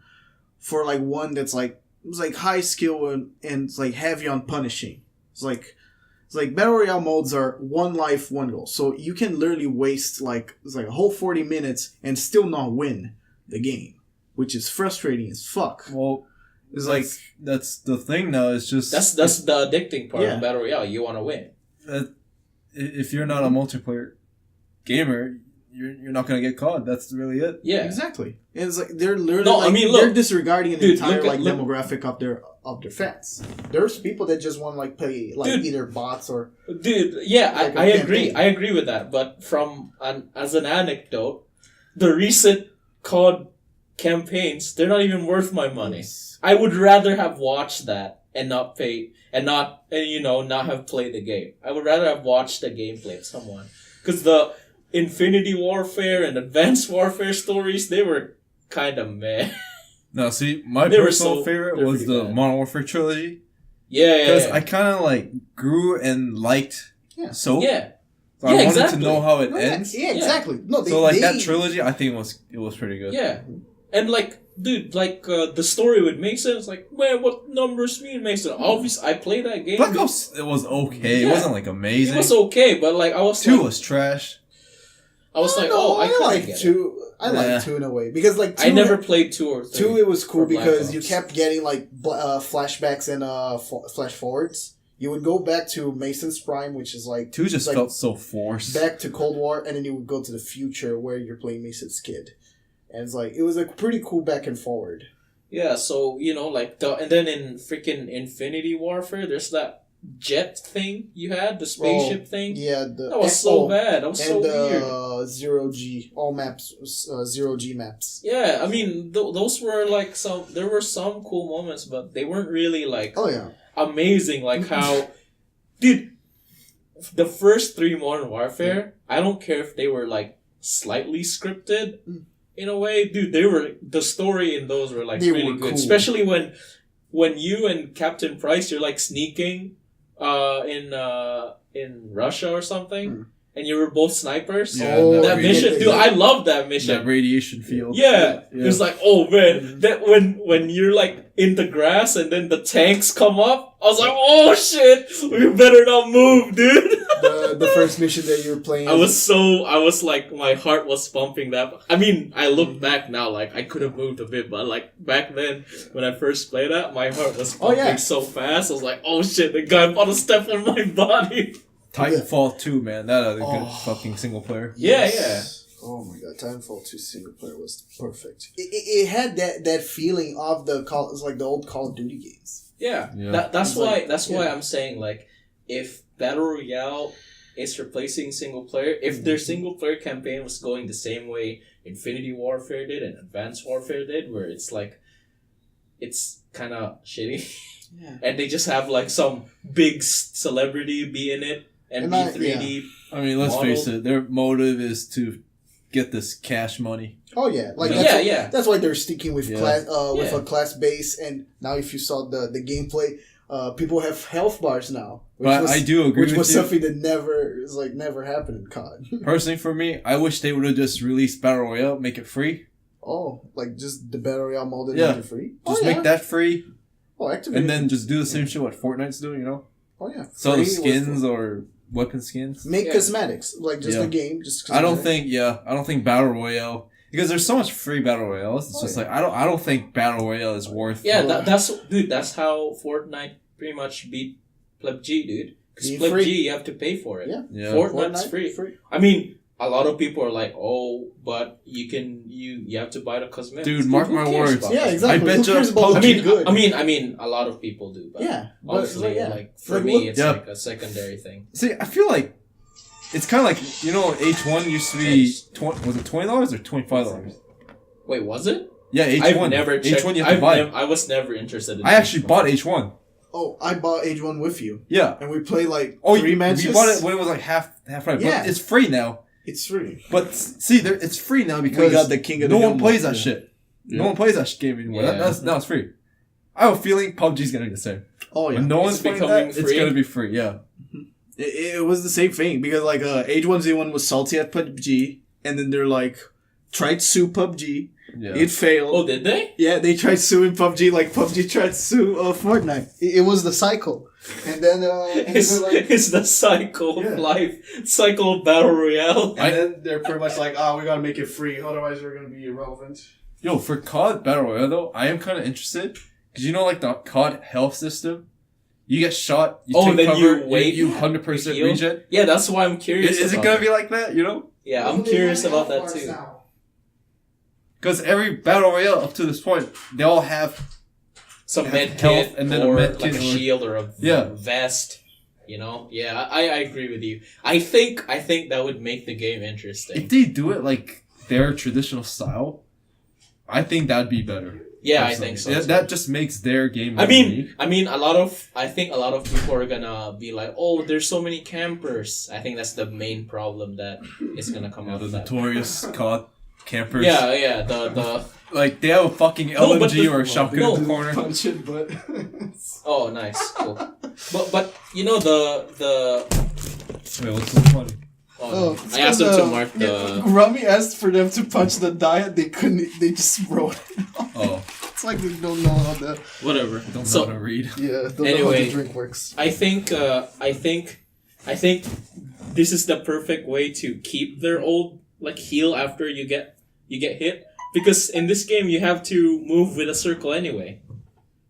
S3: for like one that's like it's like high skill and it's like heavy on punishing. It's like battle royale modes are one life, one goal. So you can literally waste like it's like a whole 40 minutes and still not win the game, which is frustrating as fuck.
S1: Well,
S3: It's
S1: like that's the thing now. It's just
S2: That's the addicting part
S3: Yeah.
S2: of battle royale. You want to win.
S1: if you're not a multiplayer gamer, you're not gonna get caught. That's really it.
S2: Yeah.
S3: Exactly. And it's like they're literally
S2: No, I
S3: like,
S2: mean, look.
S3: they're disregarding the
S2: Dude,
S3: entire
S2: look at-
S3: like demographic of their fans. There's people that just want to like play like
S2: Dude.
S3: either bots or
S2: Dude, yeah,
S3: Like a
S2: I agree.
S3: campaign.
S2: I agree with that. But as an anecdote, the recent COD campaigns, they're not even worth my money. I would rather have watched that and not pay and not have played the game. I would rather have watched the gameplay of someone because the Infinity Warfare and Advanced Warfare stories, they were kind of meh.
S1: No, see, my
S2: They were
S1: personal
S2: so-
S1: favorite
S2: they were
S1: was
S2: pretty
S1: the
S2: bad.
S1: Modern Warfare trilogy
S2: Yeah,
S1: because
S2: yeah,
S1: I kind of like grew and liked
S3: Yeah.
S1: Soap.
S2: yeah.
S1: So I
S2: Yeah,
S1: wanted
S2: exactly.
S1: to know how it
S3: No,
S1: ends.
S3: Yeah, exactly. No,
S1: So like that trilogy, I think it was pretty good.
S2: Yeah. And like, dude, like the story with Mason, it's like, man, what numbers mean Mason? Obviously, I played that game.
S1: Black Ops, it was okay. It
S2: Yeah.
S1: wasn't like amazing.
S2: It was okay, but like I was
S1: Two
S2: like,
S1: was trash.
S2: I was like,
S3: no,
S2: I kinda
S3: like
S2: get it.
S3: 2. I
S1: Yeah.
S3: like 2 in a way because like 2
S2: I never played 2 or 3.
S3: 2 it was cool
S2: for Black
S3: because you
S2: Ops.
S3: kept getting like flashbacks and flash forwards. You would go back to Mason's Prime, which is like
S1: 2 just
S3: like,
S1: felt so forced.
S3: back to Cold War, and then you would go to the future where you're playing Mason's kid, and it's like it was a pretty cool back and forward.
S2: Yeah, so like and then in freaking Infinity Warfare, there's that jet thing you had, the spaceship thing.
S3: Yeah,
S2: That was so bad. That was so weird.
S3: Zero G, all maps, 0G maps.
S2: Yeah, I mean those were like there were some cool moments, but they weren't really like
S3: Oh yeah,
S2: amazing. Like how, dude, the first 3 Modern Warfare. I don't care if they were like slightly scripted. In a way, dude, the story in those were like
S3: They
S2: really
S3: were
S2: good,
S3: cool.
S2: especially when you and Captain Price, you're like sneaking, in Russia or something, and you were both snipers.
S1: Yeah,
S3: Oh,
S2: that
S1: yeah,
S2: mission,
S3: yeah,
S2: dude,
S3: yeah.
S2: I love that
S1: That
S2: mission.
S1: radiation field.
S2: Yeah,
S1: Yeah.
S2: it was like, oh man, that when you're like in the grass and then the tanks come up, I was like, oh shit, we better not move, dude.
S3: the first mission that you were playing.
S2: I was like, my heart was pumping that. I mean, I look back now, like, I could have moved a bit, but like, back then, when I first played that, my heart was pumping
S3: yeah.
S2: so fast, I was like, oh shit, the guy about to step on my body.
S1: Titanfall 2, man. That other good
S3: Oh.
S1: fucking single player.
S2: Yeah.
S3: Oh my god, Titanfall 2 single player was perfect. It had that feeling of it's like the old Call of Duty games.
S2: Yeah.
S1: Yeah.
S2: That's
S3: It's
S2: why,
S3: like-
S2: that's why
S3: yeah.
S2: I'm saying, like, if Battle Royale is replacing single player, if their single player campaign was going the same way Infinity Warfare did and Advanced Warfare did, where it's like, it's kind of shitty.
S3: Yeah.
S2: And they just have like some big celebrity be in it and be 3D.
S1: I mean, let's
S2: Model.
S1: face it. Their motive is to get this cash money.
S3: Oh yeah, like
S2: Yeah.
S3: that's why they're sticking with
S1: Yeah.
S3: class with
S2: Yeah.
S3: a class base. And now, if you saw the gameplay, people have health bars now.
S1: But I do agree
S3: Which
S1: with
S3: was
S1: you.
S3: something that never happened in COD.
S1: Personally, for me, I wish they would have just released Battle Royale, make it free.
S3: Oh, like just the Battle Royale mode and
S1: Yeah.
S3: make it free.
S1: Just make that free,
S3: Oh, Activision.
S1: and then just do the same shit what Fortnite's doing, you know?
S3: oh yeah,
S1: Sell the
S3: Free
S1: skins
S3: was-
S1: or weapon skins.
S3: Make
S2: Yeah.
S3: cosmetics like just
S1: Yeah.
S3: the game. Just
S1: I don't
S3: cosmetics.
S1: I don't think Battle Royale, because there's so much free Battle Royales. It's
S3: Oh,
S1: just
S3: yeah.
S1: like, I don't think Battle Royale is worth
S2: Yeah,
S3: Well,
S2: that's how Fortnite pretty much beat PUBG, dude. Because
S3: Being
S2: PUBG,
S3: free.
S2: you have to pay for it.
S3: Yeah.
S1: Yeah.
S2: Fortnite's
S3: Fortnite,
S2: free. I mean, a lot of people are like, oh, but you have to buy the cosmetics.
S1: Dude, mark
S2: who
S1: my
S2: cares
S1: words.
S2: about
S3: Yeah,
S2: that?
S3: exactly.
S1: I bet
S3: Who
S1: you
S3: cares about
S1: PUBG
S2: I
S3: looking
S2: mean,
S3: good?
S2: I mean, a lot of people do, but
S3: Yeah, but
S2: obviously,
S3: yeah.
S2: like for
S3: Like,
S2: me,
S3: look-
S2: it's
S1: Yeah.
S2: like a secondary thing.
S1: See, I feel like it's kind of like, you know, H1 used to be, was it $20 or $25?
S2: Wait, was it?
S1: Yeah, H1.
S2: I've never checked.
S1: H1 you have to buy.
S2: I was never interested in
S1: I actually
S2: H1.
S1: bought H1.
S3: Oh, I bought H1 with you,
S1: Yeah.
S3: and we played like
S1: Oh,
S3: 3 matches.
S1: you bought it when it was like half price.
S3: Yeah.
S1: But it's free now.
S3: It's free.
S1: But see, it's free now because
S3: got the King of
S1: no
S3: the
S1: one
S3: Hill
S1: plays
S3: mode,
S1: that
S3: yeah.
S1: shit. No
S3: Yeah.
S1: one plays that game anymore.
S2: Yeah.
S1: Now it's free. I have a feeling PUBG's gonna be the same.
S3: Oh yeah.
S1: When no
S2: It's
S1: one's playing
S2: becoming
S1: that, it's
S2: free.
S1: gonna be free. Yeah.
S3: It was the same thing because like H1Z1 was salty at PUBG, and then they're like tried to sue PUBG.
S1: Yeah.
S3: It failed.
S2: Oh, did they?
S3: Yeah, they tried suing PUBG like PUBG tried to sue Fortnite. It was the cycle, and then
S2: It's,
S3: they're like,
S2: it's the cycle of
S3: Yeah.
S2: life, cycle of battle royale.
S3: and then they're pretty much like, oh, we gotta make it free, otherwise we're gonna be irrelevant.
S1: Yo, for COD Battle Royale though, I am kind of interested because you know, like the COD health system, you get shot, you
S2: Oh,
S1: take
S2: then
S1: cover,
S2: you wait,
S1: you 100%
S2: you heal?
S1: regen.
S2: Yeah, that's why I'm curious.
S1: Is it
S2: about
S1: gonna be like that? You know,
S2: Yeah, I'm curious about that too.
S1: because every Battle Royale up to this point, they all have
S2: Some
S1: Have
S2: med
S1: health
S2: kit
S1: and then a
S2: or
S1: med
S2: like
S1: kit
S2: a
S1: or-
S2: shield or a
S1: Yeah.
S2: vest. You know, yeah, I agree with you. I think that would make the game interesting.
S1: if they do it like their traditional style. I think that'd be better.
S2: Yeah, I
S1: Personally.
S2: think so.
S1: Yeah,
S2: too.
S1: that just makes their game.
S2: I
S1: more unique.
S2: mean, I think a lot of people are gonna be like, "Oh, there's so many campers." I think that's the main problem that is gonna come
S1: Yeah,
S2: out
S1: the
S2: of that.
S1: notorious COD campers.
S2: Yeah, the
S1: Like they have a fucking
S2: No, but
S1: LMG
S2: the-
S1: or a shotgun
S2: no.
S1: in the corner.
S3: Punch it, but
S2: oh, nice, cool. But you know the
S1: Wait, what's so funny?
S2: oh, I asked them to mark the.
S3: Rami asked for them to punch the diet. They couldn't. They just wrote it.
S1: Oh,
S3: It's like they don't know how the
S2: Whatever.
S1: don't know
S2: So
S1: how to read.
S3: don't know how
S2: Anyway.
S3: the drink works.
S2: I think this is the perfect way to keep their old like heal after you get hit? Because in this game you have to move with a circle anyway,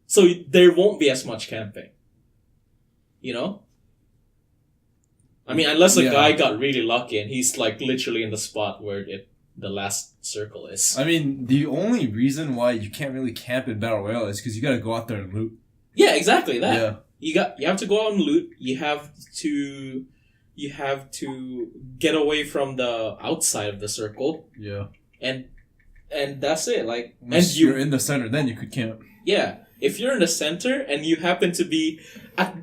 S2: so there won't be as much camping. You know. I mean, unless a guy got really lucky and he's like literally in the spot where the last circle is.
S1: I mean, the only reason why you can't really camp in Battle Royale is because you gotta go out there and loot.
S2: Yeah, exactly that.
S1: Yeah.
S2: You have to go out and loot. You have to get away from the outside of the circle.
S1: Yeah.
S2: And that's it. Like,
S1: Unless
S2: and
S1: you're in the center, then you could camp.
S2: Yeah, if you're in the center and you happen to be at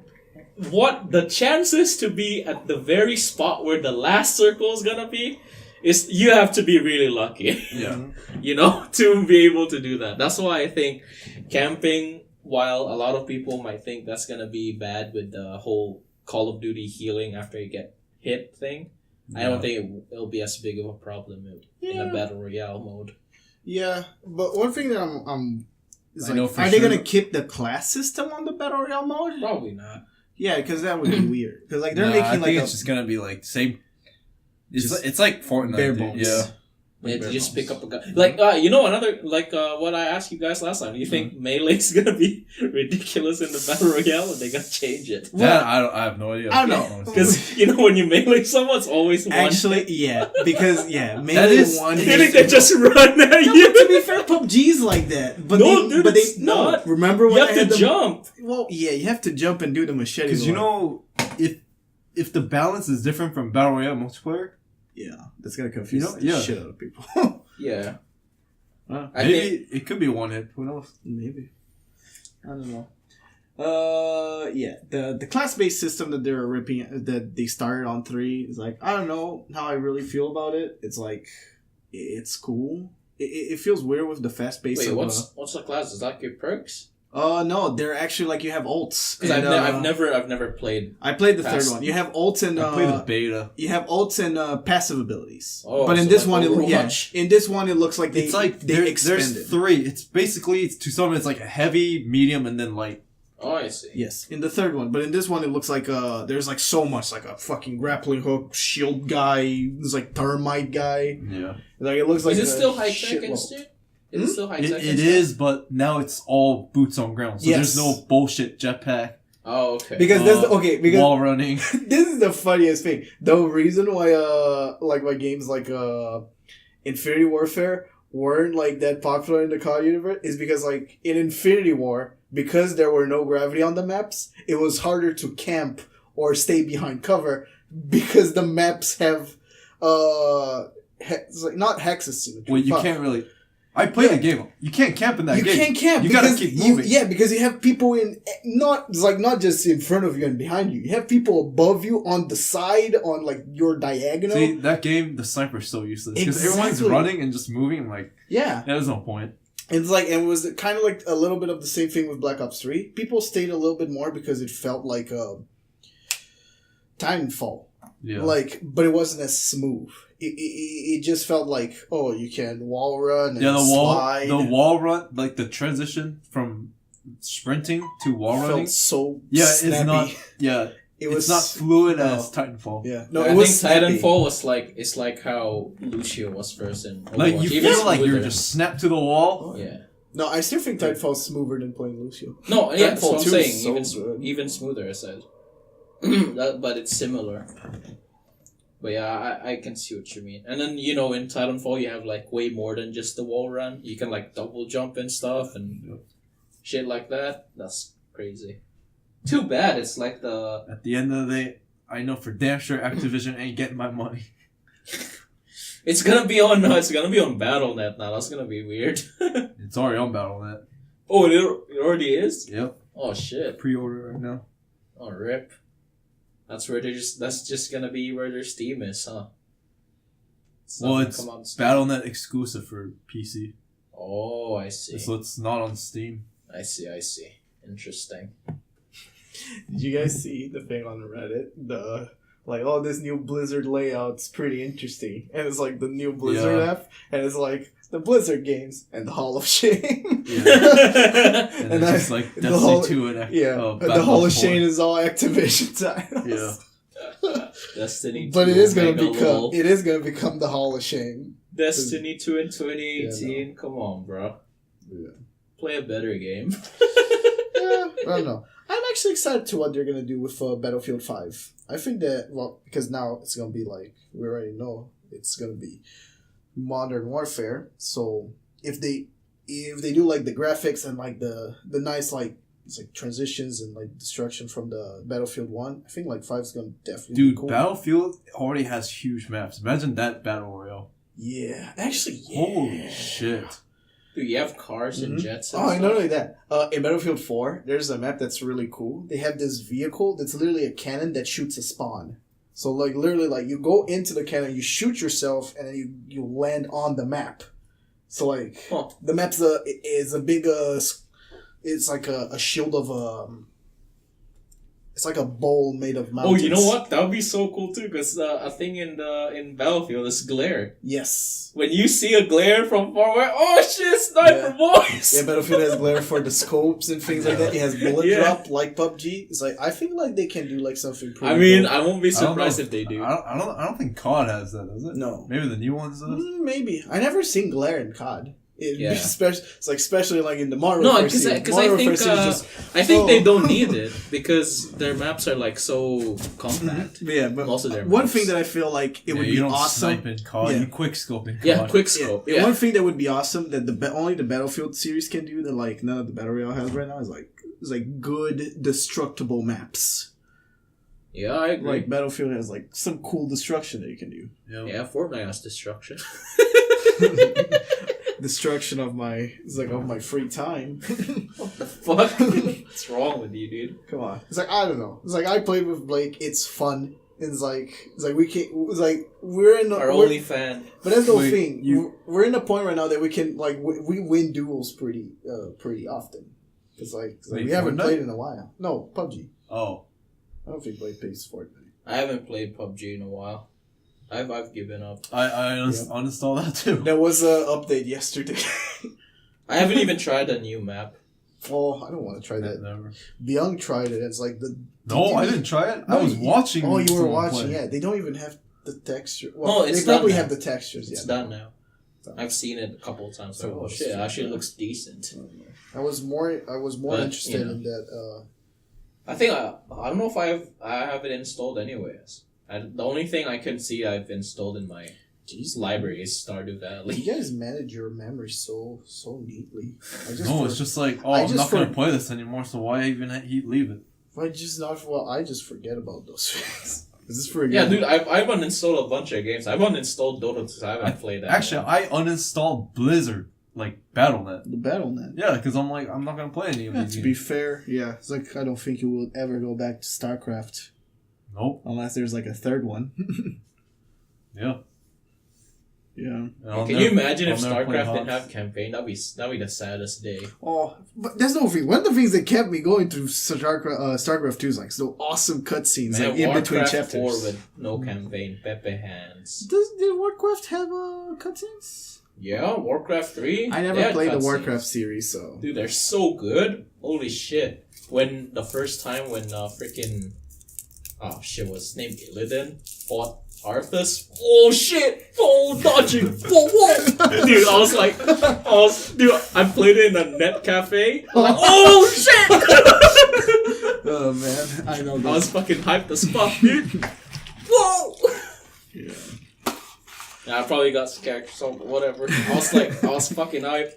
S2: what the chances to be at the very spot where the last circle is gonna be is you have to be really lucky.
S1: Yeah.
S2: You know, to be able to do that. That's why I think camping, while a lot of people might think that's gonna be bad with the whole Call of Duty healing after you get hit thing, I don't think it'll be as big of a problem in a Battle Royale mode.
S3: Yeah, but one thing that I'm is
S1: I know
S3: like,
S1: for
S3: are they
S1: sure.
S3: gonna keep the class system on the Battle Royale mode?
S2: Probably not.
S3: Yeah, because that would be weird. Because like they're
S1: Nah,
S3: making
S1: I
S3: like
S1: think
S3: a
S1: it's just gonna be like same.
S3: Just
S1: It's like Fortnite.
S3: bare
S1: dude.
S3: bones.
S1: Yeah.
S2: Yeah, to
S3: bare
S2: just
S3: bones.
S2: pick up a gun. Like, you know, another, like, what I asked you guys last time. Do you think Melee's gonna be ridiculous in the Battle Royale, or they gonna change it?
S1: That I have no idea.
S3: I don't know.
S1: honestly.
S2: Because, you know, when you melee someone, it's always one.
S3: Actually, yeah, because
S1: That
S3: Melee
S1: is-
S3: one.
S2: I think they just run at
S3: No, but to
S2: you.
S3: be fair, PUBG's like that. But
S2: No,
S3: they,
S2: dude,
S3: but they,
S2: it's not.
S3: Remember when
S2: You
S3: I
S2: have
S3: had
S2: to
S3: them-
S2: jump.
S3: Well, yeah, you have to jump and do the machete.
S1: Because you
S3: one.
S1: know, if the balance is different from Battle Royale multiplayer,
S3: yeah, that's gonna confuse
S1: You know,
S3: the
S1: yeah.
S3: shit out of people.
S2: Yeah. I
S1: maybe it could be one hit. Who knows?
S3: Maybe. I don't know. Yeah, the class based system that they're ripping that they started on 3 is like, I don't know how I really feel about it. It's like it's cool. It feels weird with the fast pace.
S2: Wait,
S3: of,
S2: what's the class? Is that your perks?
S3: no, they're actually like you have ults.
S2: Because
S3: and,
S2: I've never played.
S3: I played the
S2: Fast.
S3: third one. You have ults and
S1: I played the beta.
S3: you have ults and passive abilities.
S2: Oh,
S3: but in
S2: so
S3: this
S2: like
S3: one,
S2: Overwatch.
S3: in this one, it looks like they
S1: It's like
S3: they
S1: there's
S3: expanded.
S1: 3. It's basically to some it's like a heavy, medium, and then light.
S2: Oh, I see.
S3: Yes, in the third one, but in this one, it looks like there's like so much, like a fucking grappling hook, shield guy, there's like thermite guy.
S1: Yeah.
S3: Like it looks like
S2: Is it
S3: a
S2: still high tech and
S3: shitload.
S2: shit? Is it still high tech?
S1: It is, but now it's all boots on ground. So
S3: Yes.
S1: there's no bullshit jetpack,
S2: Oh, okay.
S3: Because that's okay. Because
S1: wall running.
S3: this is the funniest thing. The reason why why games like Infinity Warfare weren't like that popular in the COD universe is because like in Infinity War, because there were no gravity on the maps, it was harder to camp or stay behind cover because the maps have it's like not hexes symmetry.
S1: Well, you
S3: but
S1: can't really. I played
S3: Yeah.
S1: the game. You can't camp in that
S3: you
S1: game.
S3: can't camp.
S1: You gotta
S3: because
S1: keep moving.
S3: because you have people not just in front of you and behind you. You have people above you on the side, on like your diagonal.
S1: See, that game, the sniper's so useless. Because everyone's
S3: Exactly.
S1: running and just moving. I'm like,
S3: Yeah.
S1: there's no point.
S3: It's like, and it was kind of like a little bit of the same thing with Black Ops 3. People stayed a little bit more because it felt like Titanfall.
S1: Yeah.
S3: Like, but it wasn't as smooth. It just felt like, oh, you can wall run and
S1: Yeah,
S3: slide.
S1: the wall run, like the transition from sprinting to wall
S3: felt
S1: running.
S3: so
S1: Yeah,
S3: snappy.
S1: it's not. Yeah,
S3: It was
S1: it's not fluid
S3: no.
S1: as Titanfall.
S3: Yeah, no,
S2: I
S3: it
S2: think
S3: was snappy.
S2: Titanfall was like it's like how Lucio was first in Overwatch.
S1: Like you
S2: Even
S1: feel like you're
S2: smoother.
S1: just snapped to the wall.
S2: Yeah.
S3: No, I still think Titanfall's smoother than playing Lucio.
S2: No, yeah, that's
S3: Titanfall
S2: what I'm
S3: 2
S2: saying.
S3: is so
S2: Even
S3: good.
S2: even smoother, I said. But it's similar. But yeah, I can see what you mean. And then, you know, in Titanfall, you have like way more than just the wall run. You can like double jump and stuff and shit like that. That's crazy. Too bad it's like the...
S1: At the end of the day, I know for damn sure Activision ain't getting my money.
S2: It's gonna be on BattleNet now. That's gonna be weird.
S1: It's already on Battle.net.
S2: Oh, it already is?
S1: Yep.
S2: Oh shit.
S1: Pre-order right now.
S2: Oh rip. That's just gonna be where their Steam is, huh?
S1: Well,
S2: not gonna
S1: it's
S2: come on Steam.
S1: Battle.net exclusive for PC.
S2: Oh, I see.
S1: So it's not on Steam.
S2: I see. Interesting.
S3: Did you guys see the thing on Reddit? Oh, this new Blizzard layout's pretty interesting. And it's like the new Blizzard
S1: Yeah.
S3: app, and it's like the Blizzard games and the Hall of Shame.
S1: Yeah. And,
S3: And
S1: it's just
S3: I-
S1: like
S3: the
S1: Destiny
S3: whole-
S1: 2 and
S3: Yeah,
S1: Battlefield
S3: the Hall of
S1: 4.
S3: Shame is all Activision titles.
S1: Yeah.
S2: Destiny 2
S3: But it is gonna
S2: Omega
S3: become
S2: lol.
S3: it is gonna become the Hall of Shame.
S2: Destiny 2 in 2018. Come on, bro.
S3: Yeah.
S2: Play a better game.
S3: Yeah, I don't know. I'm actually excited to what they're gonna do with Battlefield 5. I think that because now it's gonna be like we already know it's gonna be Modern Warfare. So if they do like the graphics and like the nice like it's like transitions and like destruction from the Battlefield 1, I think like 5 is gonna definitely
S1: Dude,
S3: be cool.
S1: Battlefield already has huge maps. Imagine that battle royale.
S3: Yeah, actually, yeah.
S1: Holy shit.
S2: Dude, you have cars and jets and
S3: Oh,
S2: stuff.
S3: not only that. In Battlefield 4, there's a map that's really cool. They have this vehicle that's literally a cannon that shoots a spawn. So, like, literally, like, you go into the cannon, you shoot yourself, and then you land on the map. So, like, the map's is a big, it's like a shield of, it's like a bowl made of mountains.
S2: Oh, you know what? That would be so cool too, because a thing in Battlefield is glare.
S3: Yes.
S2: When you see a glare from far away, oh shit, sniper boys!
S3: Yeah, Battlefield has glare for the scopes and things like that. It has bullet drop like PUBG. It's like I think like they can do like something pretty.
S2: I mean,
S3: dope.
S2: I won't be
S1: I don't
S2: surprised
S1: know.
S2: if they do.
S1: I don't think COD has that, does it?
S3: No.
S1: Maybe the new ones does.
S3: Maybe I never seen glare in COD.
S2: Yeah.
S3: Especially like in the Modern
S2: No,
S3: Warfare
S2: because
S3: series.
S2: I
S3: Modern
S2: think
S3: Warfare series
S2: I think they don't need it because their maps are like so compact.
S3: yeah, but
S2: Most of their
S3: one
S2: maps.
S3: thing that I feel like it would
S1: you
S3: be
S1: don't
S3: awesome.
S1: snipe in COD,
S3: Yeah.
S1: you quick scope in COD.
S2: Yeah, quick scope.
S3: Yeah.
S2: Yeah.
S3: One thing that would be awesome that only the Battlefield series can do that like none of the Battle Royale has right now is like good destructible maps.
S2: Yeah, I agree.
S3: Like Battlefield has like some cool destruction that you can do.
S1: Yep.
S2: Yeah, Fortnite has destruction.
S3: Destruction of my free time.
S2: What the fuck? What's wrong with you, dude?
S3: Come on. It's like I don't know. It's like I played with Blake. It's fun. It's like we can't. It's like we're in.
S2: Our only fan.
S3: But that's the
S1: Wait,
S3: thing. We're in a point right now that we can like we win duels pretty often. It's like
S1: Wait,
S3: we haven't
S1: Fortnite?
S3: played in a while. No, PUBG.
S1: Oh.
S3: I don't think Blake plays Fortnite.
S2: I haven't played PUBG in a while. I've given up.
S1: I uninstalled that too.
S3: There was an update yesterday.
S2: I haven't even tried a new map.
S3: Oh, I don't want to try that.
S1: Never.
S3: Byung tried it. It's like the.
S1: No, I didn't try it.
S3: No,
S1: I was watching.
S3: Oh, you were
S1: someone
S3: watching.
S1: play.
S3: Yeah, they don't even have the texture. Well,
S2: No, it's
S3: they probably
S2: done
S3: have
S2: now.
S3: the textures.
S2: It's
S3: yeah,
S2: done now. I've seen it a couple of times.
S3: So
S2: Like, oh
S3: it's
S2: shit, it
S3: true,
S2: actually
S3: yeah.
S2: looks decent.
S3: I was more
S2: But,
S3: interested
S2: you know.
S3: in that.
S2: I think I don't know if I have it installed anyways. The only thing I can see I've installed in my library is Stardew Valley.
S3: You guys manage your memory so neatly.
S1: No, it's just like,
S3: I
S1: I'm
S3: just
S1: not gonna
S3: for-
S1: play this anymore. So why even leave it?
S3: I just forget about those things. Is this for a
S2: Yeah,
S3: game?
S2: dude, I've uninstalled a bunch of games. I've uninstalled Dota 2. I haven't played that.
S1: Actually, I uninstalled Blizzard, like Battle.net.
S3: The Battle.net.
S1: Yeah, because I'm like, I'm not gonna play any of
S3: Yeah,
S1: these
S3: to be
S1: games.
S3: fair, yeah, it's like I don't think you will ever go back to StarCraft
S1: Nope.
S3: unless there's like a third one.
S1: Yeah.
S3: Yeah.
S1: And I'll
S2: Can
S1: never-
S2: you imagine if
S1: I'll never play
S2: StarCraft didn't
S1: HOTS.
S2: have campaign? That'd be the saddest day.
S3: Oh, but that's no thing. One of the things that kept me going through StarCraft 2 is like so awesome cutscenes
S2: Man,
S3: like in between
S2: Warcraft
S3: chapters.
S2: 4 with no campaign, Pepe hands.
S3: Did Warcraft have cutscenes?
S2: Yeah, Warcraft 3.
S3: I
S2: they
S3: never
S2: had
S3: played the
S2: cutscenes.
S3: Warcraft series, so
S2: Dude, they're so good. Holy shit. When the first time when freaking what's his name? Illidan fought Arthas. Oh shit! Oh dodging! Whoa whoa! Dude, I played it in a net cafe. I'm like, oh shit!
S3: oh man, I know
S2: I
S3: that.
S2: was fucking hyped as fuck, dude. Whoa!
S3: Yeah.
S2: Yeah, I probably got scared, so whatever. I was fucking hyped.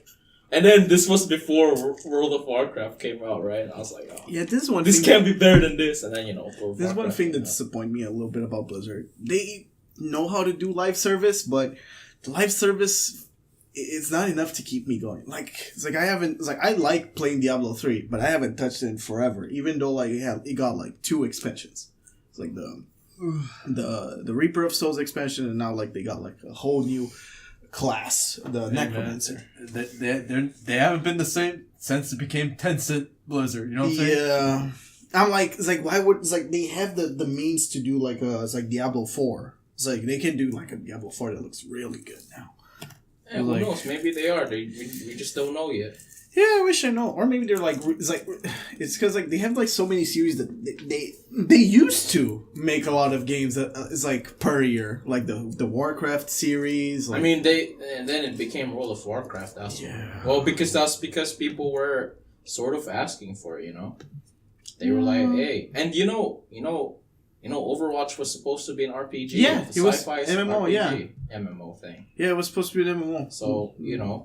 S2: And then this was before World of Warcraft came out, right? And I was like, oh,
S3: Yeah, this is one
S2: this
S3: thing.
S2: can't be better than this. And then, World of
S3: There's one
S2: Warcraft
S3: thing
S2: came
S3: that
S2: out.
S3: disappointed me a little bit about Blizzard. They know how to do live service, but the live service it's not enough to keep me going. I like playing Diablo 3, but I haven't touched it in forever. Even though it got like 2 expansions. It's like the Reaper of Souls expansion, and now like they got like a whole new class, the
S1: Hey, man,
S3: Necromancer.
S1: they haven't been the same since it became Tencent Blizzard. You know what I'm saying?
S3: Yeah. I'm like, it's like, why would, it's like, they have the means to do like it's like Diablo 4. It's like, they can do like a Diablo 4 that looks really good now.
S2: Yeah, who
S3: like-
S2: knows? Maybe they are. We just don't know yet.
S3: Yeah, I wish I know. Or maybe they're like, it's because like they have like so many series that they used to make a lot of games that is like per year, like the Warcraft series. Like,
S2: I mean, and then it became World of Warcraft. Well, because people were sort of asking for it, They were like, hey, and Overwatch was supposed to be an RPG.
S3: Yeah, it was
S2: sci-fi
S3: MMO,
S2: RPG,
S3: yeah.
S2: MMO thing.
S3: Yeah, it was supposed to be an MMO.
S2: So,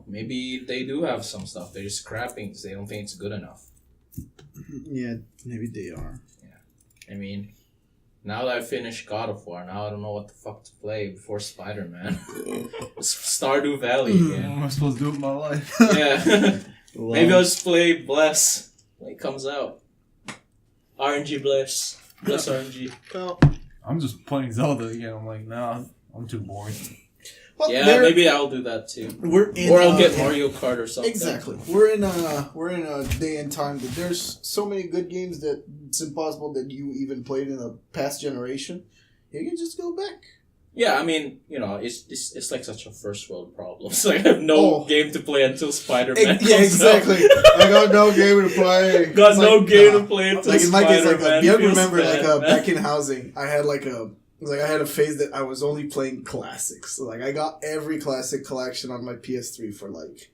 S2: maybe they do have some stuff. They're just scrapping because they don't think it's good enough.
S3: Yeah, maybe they are.
S2: I mean, now that I finished God of War, now I don't know what the fuck to play before Spider-Man. Stardew Valley
S1: What
S2: again.
S1: am I supposed to do with my life?
S2: Yeah. Maybe I'll just play Bless when it comes out. RNG Bless. Bless RNG.
S3: Well,
S1: I'm just playing Zelda again. I'm like, nah, I'm too bored.
S3: well,
S2: Yeah, maybe I'll do that too.
S3: We're in,
S2: Or I'll get Mario Kart or something.
S3: Exactly. We're in a day and time that there's so many good games that it's impossible that you even played in a past generation. You can just go back.
S2: Yeah, I mean, it's like such a first world problem. So I have no game to play until Spider-Man comes
S3: Yeah, exactly. I got no game to play.
S2: Got
S3: It's
S2: no
S3: like,
S2: game
S3: nah.
S2: to play until
S3: Like in my case, like
S2: Spider-Man.
S3: you have to
S2: Feels
S3: remember,
S2: bad,
S3: like
S2: man.
S3: back in housing, I had I had a phase that I was only playing classics. So, like I got every classic collection on my PS3 for like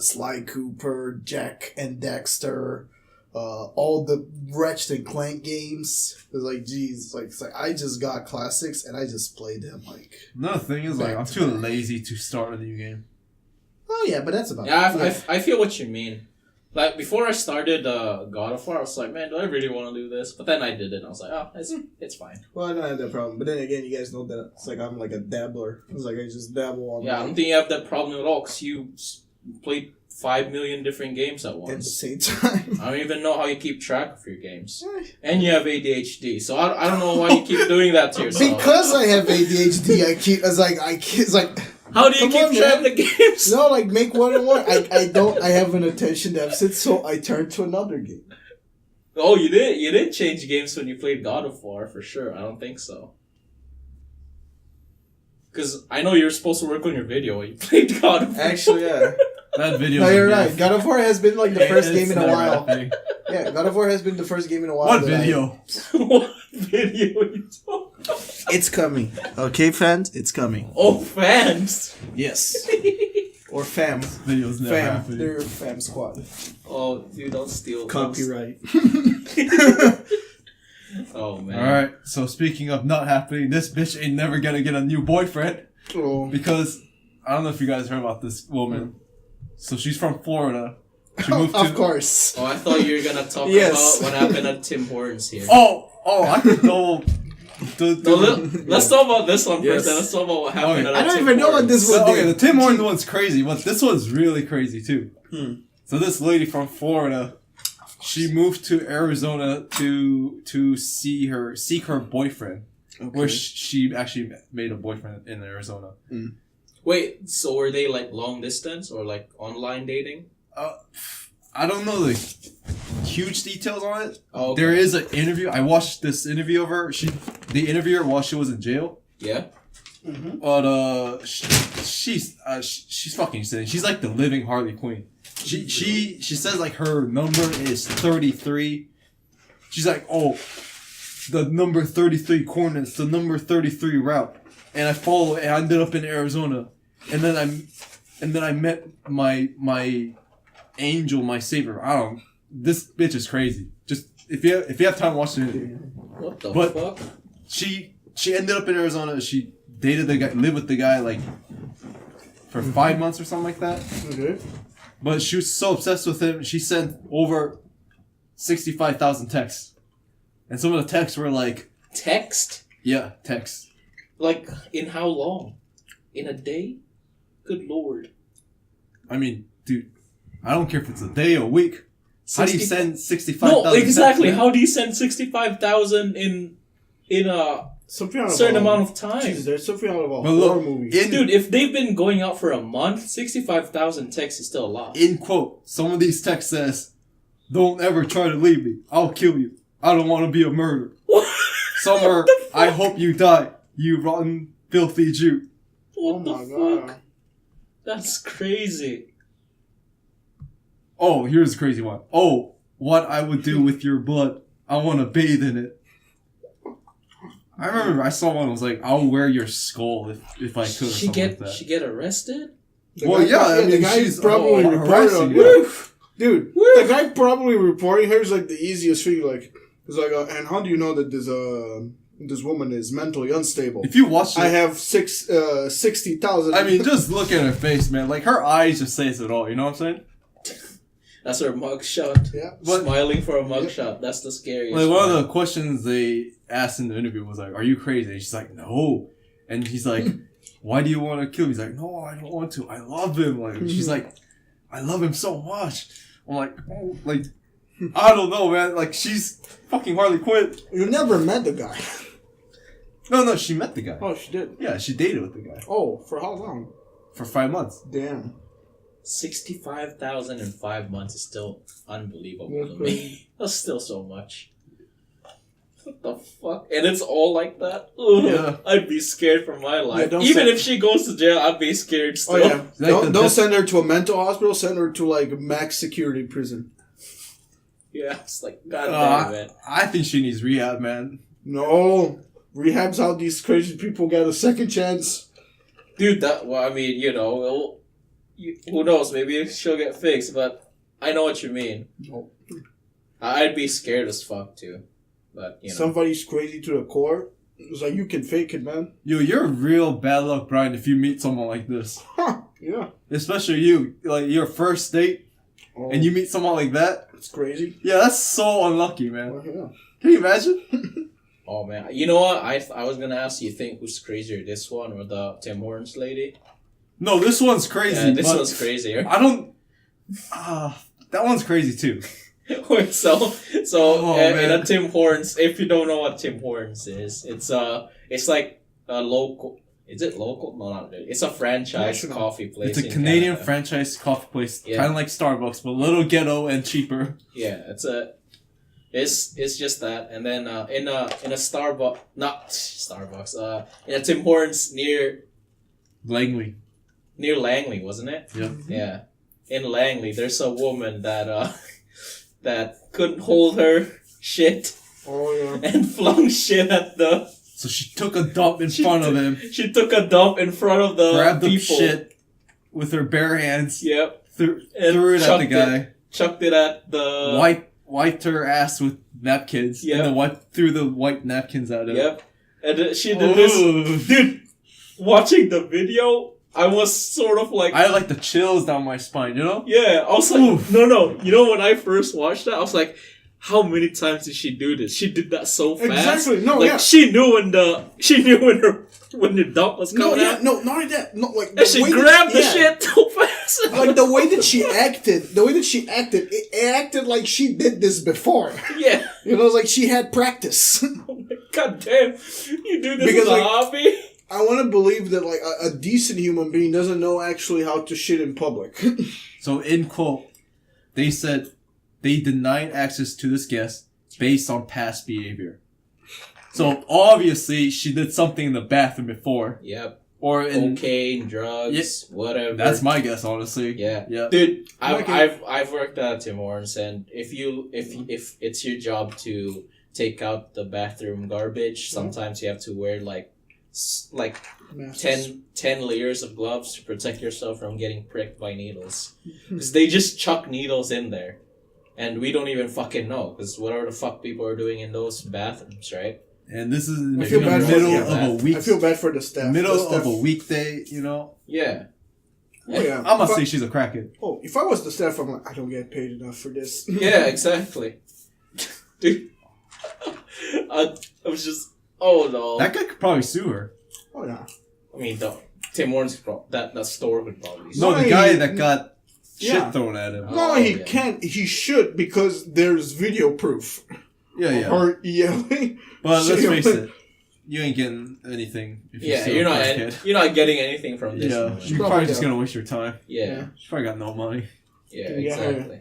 S3: Sly Cooper, Jack and Dexter, all the Ratchet and Clank games. It was like, geez, it's like I just got classics and I just played them like.
S1: Another thing is, like, I'm too lazy to start a new game.
S3: Oh yeah, but that's about
S2: Yeah,
S3: it.
S2: I feel what you mean. Like, before I started God of War, I was like, man, do I really want to do this? But then I did it, and I was like, oh, it's fine.
S3: Well, I don't have that problem. But then again, you guys know that it's like I'm like a dabbler. It's like I just dabble on.
S2: Yeah, I don't think you have that problem at all, because you played 5 million different games at
S3: at the
S2: once.
S3: same time.
S2: I don't even know how you keep track of your games. And you have ADHD, so I don't know why you keep doing that to yourself.
S3: Because I have ADHD, it's like
S2: How do you
S3: Come
S2: keep
S3: on,
S2: track of
S3: man.
S2: the games?
S3: no, like make one and one. I have an attention deficit, so I turn to another game.
S2: Oh, you did change games when you played God of War, for sure. I don't think so. Because I know you're supposed to work on your video when you played God of War.
S3: Actually, yeah.
S1: That video.
S3: No, you're right. God of War has been like the first game in a
S1: never
S3: while.
S1: happening.
S3: Yeah, God of War has been the first game in a while.
S1: What
S3: that
S1: video?
S2: What video are you talking about?
S3: It's coming. Okay, fans, it's coming.
S2: Oh, fans!
S3: Yes. Or fam.
S1: Video's never
S3: Fam.
S1: happening.
S3: They're fam squad.
S2: Oh, dude, don't steal.
S3: Copyright.
S2: Oh, man.
S1: Alright, so speaking of not happening, this bitch ain't never gonna get a new boyfriend.
S3: Oh.
S1: Because, I don't know if you guys heard about this woman. So she's from Florida. She moved to...
S3: Of course.
S2: Oh, I thought you were gonna talk
S3: Yes.
S2: about what happened at Tim Hortons here.
S1: I could know...
S2: Let's talk about this one
S3: Yes.
S2: first, and let's talk about what happened
S1: Okay.
S2: at
S3: I don't
S2: Tim
S3: even know what
S2: Hortons.
S3: this was.
S1: Okay, the Tim Hortons one's crazy, but this one's really crazy too. So this lady from Florida, she moved to Arizona to seek her boyfriend, where she actually made a boyfriend in Arizona.
S2: Wait, so were they like long distance or like online dating?
S1: I don't know the huge details on it.
S2: Oh, okay.
S1: There is an interview. I watched this interview of her. They interviewed her while she was in jail.
S2: Yeah.
S1: But she's fucking insane. She's like the living Harley Quinn. She says like her number is 33. She's like, oh, the number 33 coordinates, the number 33 route, and I ended up in Arizona, and then I met my angel, my savior. This bitch is crazy. Just if you have time, watch the interview.
S2: What the
S1: But-
S2: fuck?
S1: She ended up in Arizona. She dated the guy, lived with the guy like for 5 months or something like that.
S3: Okay.
S1: But she was so obsessed with him, she sent over 65,000 texts, and some of the texts were like,
S2: Text?
S1: texts.
S2: Like, in how long? In a day? Good lord.
S1: I mean, dude, I don't care if it's a day or a week. How do you send 65,000?
S2: No, exactly.
S1: texts,
S2: How do you send 65,000 in a
S3: Something out of
S2: certain
S3: a-
S2: amount of time?
S3: Jesus, there's something out of a
S1: But look,
S3: horror movie.
S2: Dude, if they've been going out for a month, 65,000 texts is still a lot.
S1: in quote, some of these texts says, "Don't ever try to leave me. I'll kill you. I don't want to be a murderer." Some are, "I hope you die, you rotten, filthy Jew."
S2: What
S3: Oh
S2: the
S3: my
S2: fuck?
S3: God.
S2: That's crazy.
S1: Oh, here's a crazy one. Oh, what I would do with your blood. I want to bathe in it. I remember I saw one that was like, I'll wear your skull if I could or something like that.
S2: She get arrested?
S3: The guy's probably reporting
S1: you.
S3: Dude, the guy probably reporting her is like the easiest thing. Like, it's like, and how do you know that this woman is mentally unstable?
S1: If you watch it,
S3: I have 60,000.
S1: I mean, just look at her face, man. Like, her eyes just says it all. You know what I'm saying?
S2: That's her mugshot.
S3: Yeah.
S2: Smiling for a mugshot. That's the scariest.
S1: Like, one of the questions they asked in the interview was like, "Are you crazy?" And she's like, "No." And he's like, "Why do you want to kill him?" He's like, "No, I don't want to. I love him." Like, she's like, "I love him so much." I'm like, "Oh, like, I don't know, man." Like, she's fucking Harley Quinn.
S3: You never met the guy.
S1: No, she met the guy.
S3: Oh, she did.
S1: Yeah, she dated with the guy
S3: Oh, for how long?
S1: for 5 months.
S3: Damn.
S2: 65,000 in 5 months is still unbelievable
S3: That's
S2: to
S3: crazy.
S2: me. That's still so much. What the fuck? And it's all like that? Ugh,
S1: Yeah.
S2: I'd be scared for my life.
S3: don't
S2: Even
S3: send-
S2: if she goes to jail, I'd be scared still.
S3: Oh, yeah.
S1: Like
S3: Don't send her to a mental hospital. Send her to, like, max security prison.
S2: Yeah, it's like, god damn it.
S1: I think she needs rehab, man.
S3: No. Rehab's how these crazy people get a second chance.
S2: Dude, I mean, you know, who knows, maybe she'll get fixed, but I know what you mean.
S3: No.
S2: I'd be scared as fuck, too. But, you know.
S3: Somebody's crazy to the core. It's like, you can fake it, man.
S1: Yo, you're real bad luck, Brian, if you meet someone like this.
S3: Huh. Yeah.
S1: Especially you. Like, your first date,
S3: Oh,
S1: and you meet someone like that.
S3: it's crazy.
S1: Yeah, that's so unlucky, man.
S3: Oh, yeah.
S1: Can you imagine?
S2: Oh, man. You know what? I was gonna ask you, think who's crazier, this one or the Tim Hortons lady?
S1: No, this one's crazy.
S2: Yeah, this
S1: but
S2: one's crazier.
S1: I don't... that one's crazy, too.
S2: Wait, so
S1: Oh,
S2: in
S1: man.
S2: a Tim Hortons, if you don't know what Tim Hortons is, it's like a local. Is it local? No, not really. It's a franchise
S3: National.
S2: coffee place.
S1: It's a
S2: in
S1: Canadian
S2: Canada.
S1: franchise coffee place,
S2: Yeah.
S1: kind of like Starbucks, but a little ghetto and cheaper.
S2: Yeah, it's just that, and then in a Starbucks, not Starbucks, in a Tim Hortons near
S1: Langley.
S2: Langley, wasn't it?
S1: Yeah.
S2: Yeah, in Langley, there's a woman that that couldn't hold her shit
S3: Oh, yeah.
S2: and flung shit at the.
S1: So she took a dump in
S2: She
S1: front of
S2: took-
S1: him,
S2: She took a dump in front of the
S1: grabbed the
S2: people.
S1: shit with her bare hands,
S2: Yep,
S1: threw
S2: and
S1: it at the
S2: chucked
S1: guy,
S2: chucked it at the.
S1: wiped her ass with napkins,
S2: Yeah.
S1: and then threw the white napkins at him.
S2: Yep, and she did this.
S1: Ooh.
S2: Dude, watching the video, I was sort of like.
S1: I had like the chills down my spine, you know?
S2: Yeah, I was like,
S1: Oof.
S2: no. You know, when I first watched that, I was like, how many times did she do this? She did that so fast.
S3: Exactly. No,
S2: like
S3: yeah.
S2: she knew when the dump was
S3: No,
S2: coming
S3: yeah,
S2: out,
S3: no, not only that. No, like
S2: and she
S3: way that-
S2: grabbed the
S3: yeah.
S2: shit so fast.
S3: Like the way that she acted, it acted like she did this before.
S2: Yeah.
S3: You know, it's like she had practice.
S2: Oh my god damn! You do this
S3: Because,
S2: as a
S3: like,
S2: hobby?
S3: I want to believe that like a decent human being doesn't know actually how to shit in public.
S1: So, in quote, they said they denied access to this guest based on past behavior. So, obviously, she did something in the bathroom before.
S2: Yep.
S1: Or in...
S2: Cocaine, drugs, whatever.
S1: That's my guess, honestly.
S2: Yeah.
S1: Yeah.
S2: Dude,
S3: Okay.
S2: I've worked at Tim Hortons, and if it's your job to take out the bathroom garbage, sometimes you have to wear like 10 layers of gloves to protect yourself from getting pricked by needles. Because they just chuck needles in there. And we don't even fucking know, because whatever the fuck people are doing in those bathrooms, right?
S1: And this is in
S3: I
S1: the
S3: feel bad for
S1: middle
S3: the
S1: of
S2: staff.
S1: a week.
S3: I feel bad for the staff.
S1: Middle
S3: The staff-
S1: of a weekday, you know?
S2: Yeah.
S3: Oh, yeah.
S1: I'm gonna
S3: If I-
S1: say she's a crackhead.
S3: Oh, if I was the staff, I'm like, I don't get paid enough for this.
S2: Yeah, exactly. Dude. I was just, oh no.
S1: That guy could probably sue her.
S3: Oh yeah.
S2: I mean, Tim Hortons, that store would probably.
S1: No,
S3: No,
S1: the guy
S3: he-
S1: that got
S3: Yeah.
S1: shit thrown at him.
S3: No,
S2: Oh,
S3: he
S2: yeah.
S3: can't. He should because there's video proof.
S1: Yeah, yeah.
S3: Or yelling.
S1: But let's
S3: Shit.
S1: face it, you ain't getting anything if you're
S2: Yeah,
S1: still
S2: you're
S1: a
S2: not.
S1: crackhead.
S2: You're not getting anything from this.
S1: Yeah,
S2: movie.
S1: you're
S3: Probably
S1: probably just
S3: don't.
S1: gonna waste your time.
S2: Yeah,
S1: She's probably got no money.
S2: yeah,
S3: Yeah.
S2: exactly.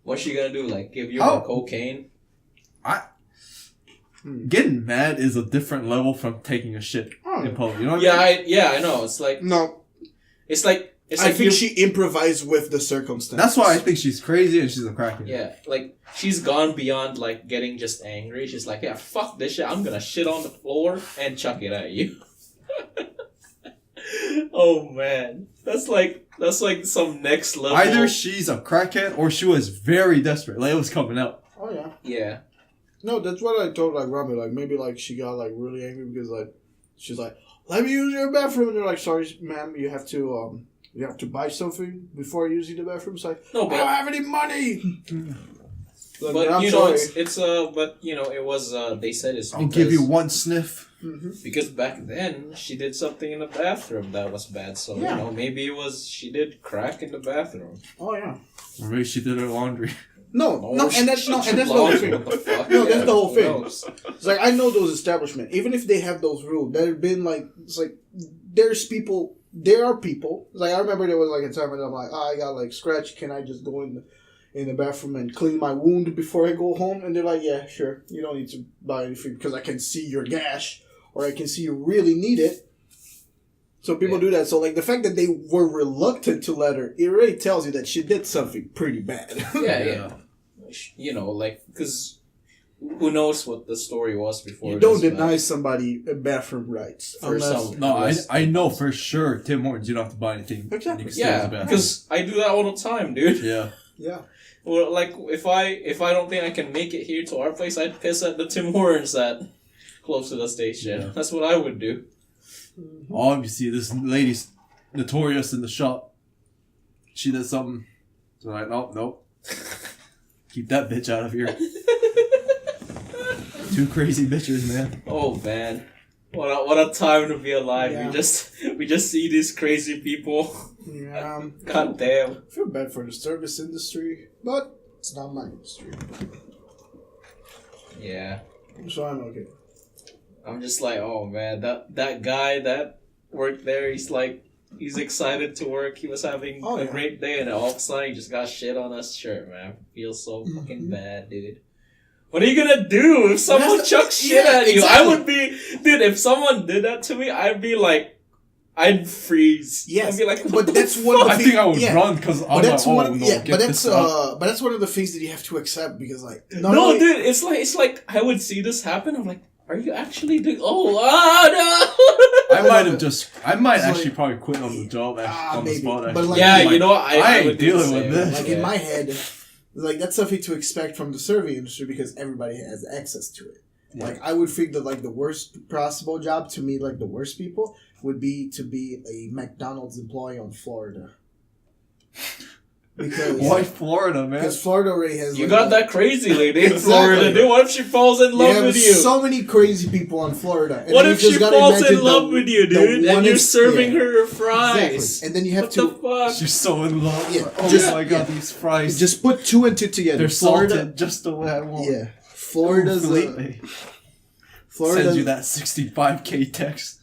S2: What's she gonna do? Like give you
S1: Oh.
S2: more cocaine?
S1: Getting mad is a different level from taking a shit
S3: Oh.
S1: in public. You know what
S2: Yeah,
S1: I mean?
S2: I know. It's like
S3: No.
S2: it's like It's
S3: I
S2: like
S3: think
S2: you-
S3: she improvised with the circumstances.
S4: That's why I think she's crazy and she's a crackhead.
S2: Yeah, like she's gone beyond like getting just angry. She's like, yeah, fuck this shit. I'm gonna shit on the floor and chuck it at you. Oh man, that's like some next level.
S4: Either she's a crackhead or she was very desperate. Like it was coming out.
S3: Oh yeah.
S2: Yeah.
S3: No, that's what I told like Rami. Like maybe like she got like really angry because like she's like, let me use your bathroom, and they're like, sorry, ma'am, you have to buy something before using the bathroom. It's like,
S2: No,
S3: I don't
S2: but
S3: have any money. Like,
S2: but
S3: I'm
S2: you know
S3: sorry.
S2: it's but you know it was they said it's
S4: I'll give you one sniff.
S2: because back then she did something in the bathroom that was bad. So
S3: Yeah.
S2: you know maybe it was she did crack in the bathroom.
S3: Oh yeah.
S4: Or maybe she did her laundry.
S3: No, and that's the whole thing.
S2: What the fuck?
S3: No, that's the whole
S2: who
S3: thing.
S2: knows?
S3: It's like I know those establishments, even if they have those rules, there've been like it's like there are people. Like I remember there was like a time when I'm like, I got like scratch. Can I just go in the bathroom and clean my wound before I go home? And they're like, yeah, sure. You don't need to buy anything because I can see your gash or I can see you really need it. So people do that. So like the fact that they were reluctant to let her, it really tells you that she did something pretty bad.
S2: Yeah. You know, like because who knows what the story was before.
S3: You don't
S2: this,
S3: deny somebody bathroom rights.
S2: For
S3: Unless,
S2: some-
S4: No,
S2: Unless-
S4: I know for sure Tim Hortons, you don't have to buy anything.
S3: Exactly.
S4: You can stay in
S2: Yeah,
S4: the bathroom.
S2: because I do that all the time, dude.
S4: Yeah.
S3: yeah.
S2: Well, like if I don't think I can make it here to our place, I'd piss at the Tim Hortons that close to the station.
S4: Yeah.
S2: That's what I would do.
S4: Obviously, this lady's notorious in the shop. She did something. So like, nope. Keep that bitch out of here. Two crazy bitches, man.
S2: Oh man, what a time to be alive.
S3: Yeah.
S2: We just see these crazy people.
S3: Yeah.
S2: God damn.
S3: I feel bad for the service industry, but it's not my industry.
S2: Yeah.
S3: So I'm okay.
S2: I'm just like, oh man, that guy that worked there, he's excited to work. He was having
S3: Oh,
S2: a
S3: yeah.
S2: great day, and all of a sudden he just got shit on his shirt, man. Feels so fucking bad, dude. What are you gonna do if someone
S3: That's-
S2: chucks shit
S3: yeah,
S2: at you?
S3: exactly.
S2: I would be, dude. If someone did that to me, I'd be like, I'd freeze.
S3: Yes,
S2: I'd be like,
S3: but
S2: what the
S3: that's one of the
S4: I think I would
S3: yeah.
S4: run because I'm
S3: But that's
S4: like,
S3: one.
S4: oh no,
S3: Yeah,
S4: get
S3: but
S4: this
S3: that's
S4: out.
S3: but that's one of the things that you have to accept because like not
S2: No,
S3: only-
S2: dude, it's like I would see this happen. I'm like, are you actually doing? Oh,
S4: I might
S3: It's
S4: actually
S3: like-
S4: probably quit on the job on the
S3: maybe.
S4: spot.
S3: But
S4: Actually.
S3: like-
S2: yeah,
S3: like,
S2: you know, I
S4: ain't
S2: would do the
S4: dealing with
S2: same.
S4: this.
S3: like in my head, like that's something to expect from the survey industry because everybody has access to it.
S4: Yeah.
S3: Like I would think that like the worst possible job to me, like the worst people would be to be a McDonald's employee on Florida. Because
S4: Why Florida, man?
S3: Because Florida already has.
S2: You
S3: like,
S2: got that crazy lady in
S3: Exactly.
S2: Florida, dude. What if she falls in
S3: You
S2: love
S3: have
S2: with you?
S3: so many crazy people on Florida. And
S2: What
S3: then
S2: if
S3: you
S2: she
S3: just gotta
S2: falls
S3: imagine
S2: in love with you,
S3: the
S2: dude, and you're
S3: one-
S2: serving
S3: yeah,
S2: her fries?
S3: Exactly. And then you have
S2: What
S3: to
S2: the fuck?
S4: She's so in love.
S3: Yeah,
S4: Oh
S3: just-
S4: my god,
S3: yeah.
S4: these fries.
S3: just put two and two together.
S4: they're
S3: Florida,
S4: salted just the way I want.
S3: yeah. Florida's
S4: Felipe
S3: Florida's,
S4: sends you that 65K text.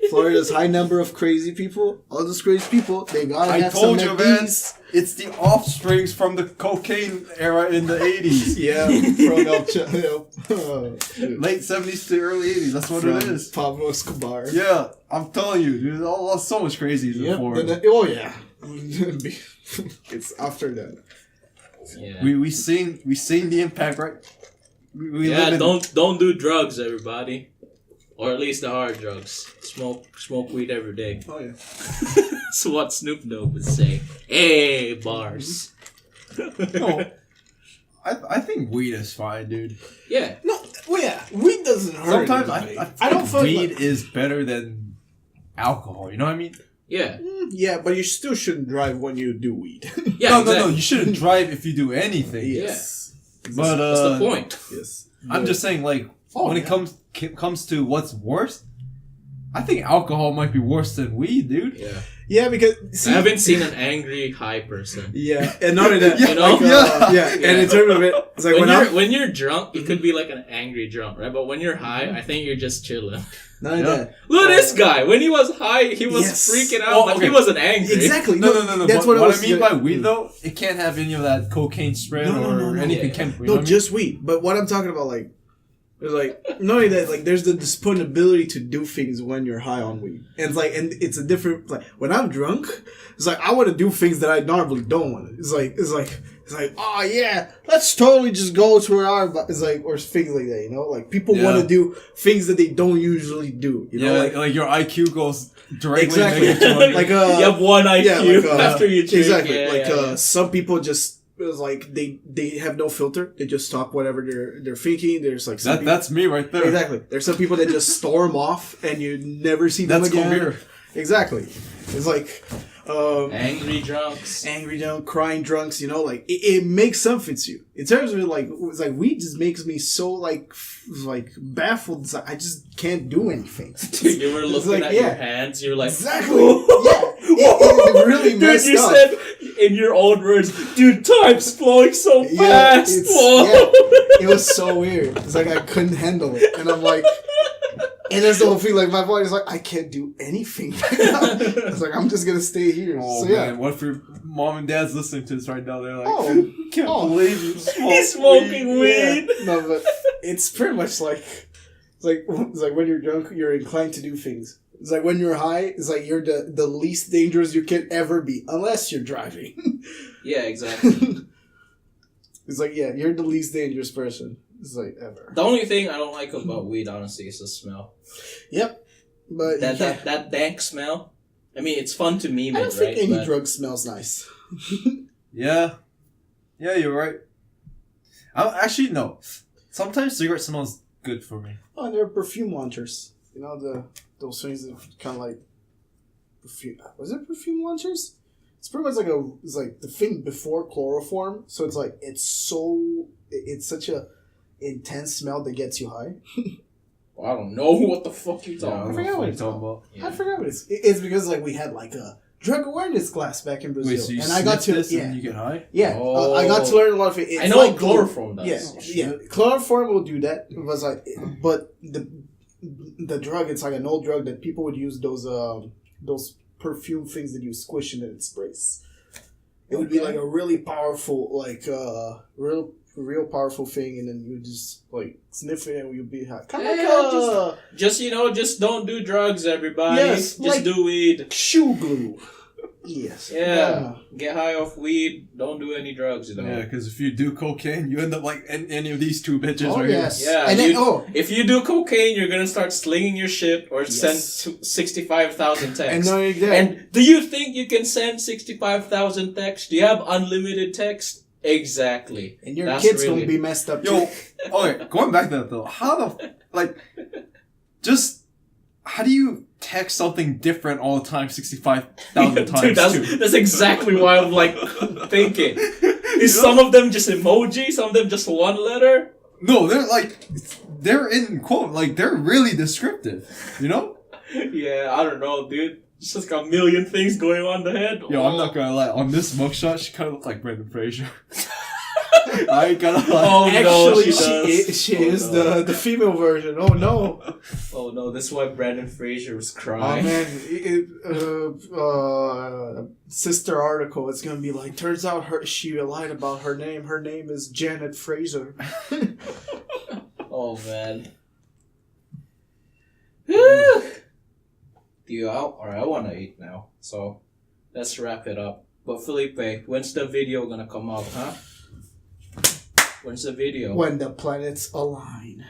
S3: Florida's high number of crazy people. All those crazy people, they gotta
S4: I
S3: have
S4: told
S3: some
S4: you, man.
S3: McDs.
S4: It's the offsprings from the cocaine era in the 80s.
S3: Yeah, from El Chapo.
S4: Late 70s to early 80s. That's what it is.
S3: Pablo Escobar.
S4: Yeah, I'm telling you, dude. All so much crazy is
S3: Yep.
S4: before.
S3: Oh yeah. It's after that.
S2: Yeah.
S4: We seen the impact, right? We
S2: Yeah,
S4: live in,
S2: don't do drugs, everybody, or at least the hard drugs. Smoke weed every day.
S3: Oh yeah.
S2: That's what Snoop Dogg would say. Hey, bars.
S4: No, I think weed is fine, dude.
S2: Yeah.
S3: No, well, yeah, weed doesn't hurt.
S4: Sometimes
S3: anybody.
S4: I
S3: don't feel
S4: weed
S3: like,
S4: is better than alcohol. You know what I mean?
S2: Yeah.
S3: yeah, but you still shouldn't drive when you do weed.
S2: Yeah.
S4: no,
S2: exactly.
S4: You shouldn't drive if you do anything.
S3: Yes.
S4: But
S2: That's the point.
S3: Yes.
S4: I'm just saying, like,
S3: Oh,
S4: when
S3: yeah.
S4: it comes to what's worse, I think alcohol might be worse than weed, dude.
S2: Yeah.
S3: Yeah, because see,
S2: I haven't seen an angry high person.
S3: Yeah, and not only that,
S4: Yeah,
S2: you know?
S3: yeah,
S2: Yeah.
S3: and in terms of it, it's like
S2: When you're drunk, you could be like an angry drunk, right? But when you're high, I think you're just chilling.
S3: not only
S4: Yeah.
S3: that.
S2: Look at this guy. When he was high, he was
S3: Yes.
S2: freaking out,
S4: Oh,
S2: but
S4: okay.
S2: he wasn't angry.
S3: Exactly.
S4: No.
S3: That's
S4: what
S3: what I was
S4: I mean by weed, though, it can't have any of that cocaine spread
S3: No,
S4: or anything
S2: Yeah.
S4: chemical. You
S3: No,
S4: know what I mean?
S3: just weed. But what I'm talking about, like, It's like knowing that like there's the disponibility to do things when you're high on weed, and it's like and it's a different like when I'm drunk, it's like I want to do things that I normally don't want to. It's like oh yeah, let's totally just go to our it's like or things like that, you know, like people want to do things that they don't usually do, you know,
S4: like your IQ goes directly
S3: exactly
S4: negative.
S3: like
S2: you have one IQ after you drink.
S3: Exactly, some people just. It was like they have no filter. They just talk whatever they're thinking. There's like some
S4: that's me right there.
S3: Exactly. There's some people that just storm off and you never see them again.
S4: Cohere.
S3: Exactly. It's like
S2: angry drunks,
S3: crying drunks. You know, like it makes something to you. In terms of like, it's like weed just makes me so like baffled. It's like, I just can't do anything.
S2: Dude, you were looking at your hands. You're like,
S3: exactly. Yeah. It really messed
S2: dude, you
S3: up.
S2: said in your own words, dude, time's flowing so fast.
S3: It was so weird. It's like I couldn't handle it, and I'm like, and that's the whole thing. Like my body's like, I can't do anything right now. It's like I'm just gonna stay here.
S4: Oh
S3: so yeah.
S4: man, what if your mom and dad's listening to this right now? They're like,
S3: can't
S4: believe you
S2: He's smoking weed.
S3: Yeah. No, but it's pretty much like it's like when you're drunk, you're inclined to do things. It's like when you're high, it's like you're the least dangerous you can ever be, unless you're driving.
S2: Yeah, exactly.
S3: It's like, yeah, you're the least dangerous person. It's like ever.
S2: The only thing I don't like about weed, honestly, is the smell.
S3: Yep. But
S2: that dank smell. I mean, it's fun to meme
S3: I don't
S2: it,
S3: think
S2: right?
S3: any drug smells nice.
S4: Yeah, you're right. Actually, no. Sometimes cigarette smells good for me.
S3: Oh, they're perfume launchers. You know those things that kind of like perfume. Was it perfume launchers? It's pretty much it's like the thing before chloroform. So it's such a intense smell that gets you high.
S2: Well, I don't know what the fuck you're talking
S3: I
S2: about.
S3: forgot what you're
S4: talking about.
S2: Yeah.
S3: I forgot what it's because like we had like a drug awareness class back in Brazil,
S4: Wait, so you
S3: and I got to
S4: this and you get high?
S3: yeah,
S2: Oh.
S3: I got to learn a lot of it. It's
S2: I know
S3: like
S2: what chloroform does.
S3: Yeah, chloroform will do that. It was like, but the drug, it's like an old drug that people would use those perfume things that you squish and then it sprays. It would be like a really powerful, like real powerful thing, and then you just like sniff it and you'd be high.
S2: Just don't do drugs, everybody.
S3: Yes,
S2: just
S3: like-
S2: do weed.
S3: Shoe glue. Yes.
S2: Yeah. Get high off weed. Don't do any drugs, you know.
S4: Yeah, because if you do cocaine, you end up like any of these two bitches
S3: Oh
S4: right
S3: yes.
S4: here.
S2: Yeah,
S3: And then
S2: if you do cocaine, you're gonna start slinging your shit or
S3: Yes.
S2: send 65,000 texts.
S3: And not only that,
S2: And do you think you can send 65,000 texts? Do you have unlimited text? Exactly.
S3: and your
S2: That's
S3: kids
S2: really-
S3: gonna be messed up
S4: Yo,
S3: too.
S4: okay, going back to that though, how do you text something different all the time 65,000 times?
S2: Dude,
S4: too?
S2: that's exactly why I'm like thinking. Is
S4: You know?
S2: some of them just emoji? Some of them just one letter?
S4: No, they're in quote, like they're really descriptive, you know?
S2: Yeah, I don't know, dude. It's just got a million things going on in the head.
S4: Yo, I'm not gonna lie, on this mugshot, she kinda looked like Brendan Fraser. I ain't gonna lie.
S2: Oh, no,
S3: Actually,
S2: she does.
S3: she
S2: Oh,
S3: is
S2: no.
S3: the female version. Oh no!
S2: Oh no, that's why Brandon Fraser was
S3: Oh
S2: crying.
S3: man, sister article. It's gonna be like. Turns out she lied about her name. Her name is Janet Fraser.
S2: Oh man. Whew. Alright, I wanna eat now. So let's wrap it up. But Felipe, when's the video gonna come out, huh? When's the video?
S3: When the planets align.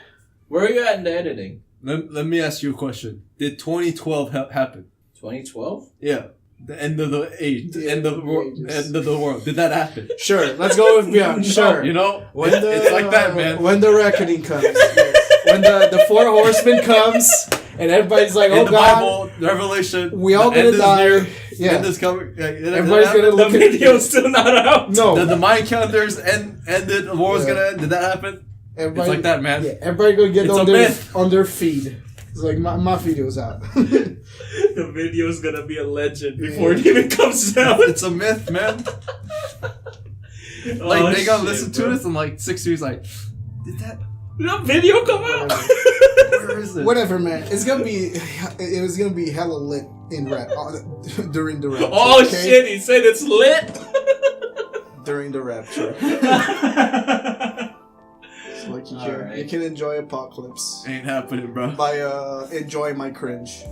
S2: Where are you at in the editing?
S4: Let me ask you a question. Did 2012 happen?
S2: 2012?
S4: Yeah. The end of the age. The
S3: Yeah,
S4: end of the
S3: ages.
S4: end of the world. Did that happen?
S3: Sure, let's go with beyond. Sure.
S4: You know?
S3: When
S4: It's like that, man.
S3: When the reckoning comes. Yes. When the four horsemen comes and everybody's like,
S4: In
S3: oh
S4: the
S3: God,
S4: Bible, the Revelation.
S3: we all
S4: the
S3: gonna
S4: end is
S3: die.
S4: near,
S3: Yeah.
S4: End is coming.
S3: Everybody's gonna
S2: The
S3: look at
S2: video's still not out.
S3: No.
S4: The Mayan calendars ended. The war was
S3: Yeah.
S4: gonna end. Did that happen?
S3: Everybody,
S4: It's like that, man.
S3: Yeah, everybody gonna get
S4: It's a
S3: on their
S4: myth.
S3: on their feed. It's like my video's out.
S2: The video's gonna be a legend before it even comes out.
S4: It's a myth, man. Like
S2: Oh,
S4: they gonna
S2: shit,
S4: listen to
S2: bro.
S4: this in like 6 years. Like, did that?
S2: Did that video come out?
S4: Where is it?
S3: Whatever, man. It was gonna be hella lit in rap during the rapture.
S2: Oh
S3: okay?
S2: shit, he said it's lit.
S3: During the rapture. Like you
S2: Alright.
S3: can enjoy Apocalypse
S4: Ain't happening, bro.
S3: by enjoy my cringe.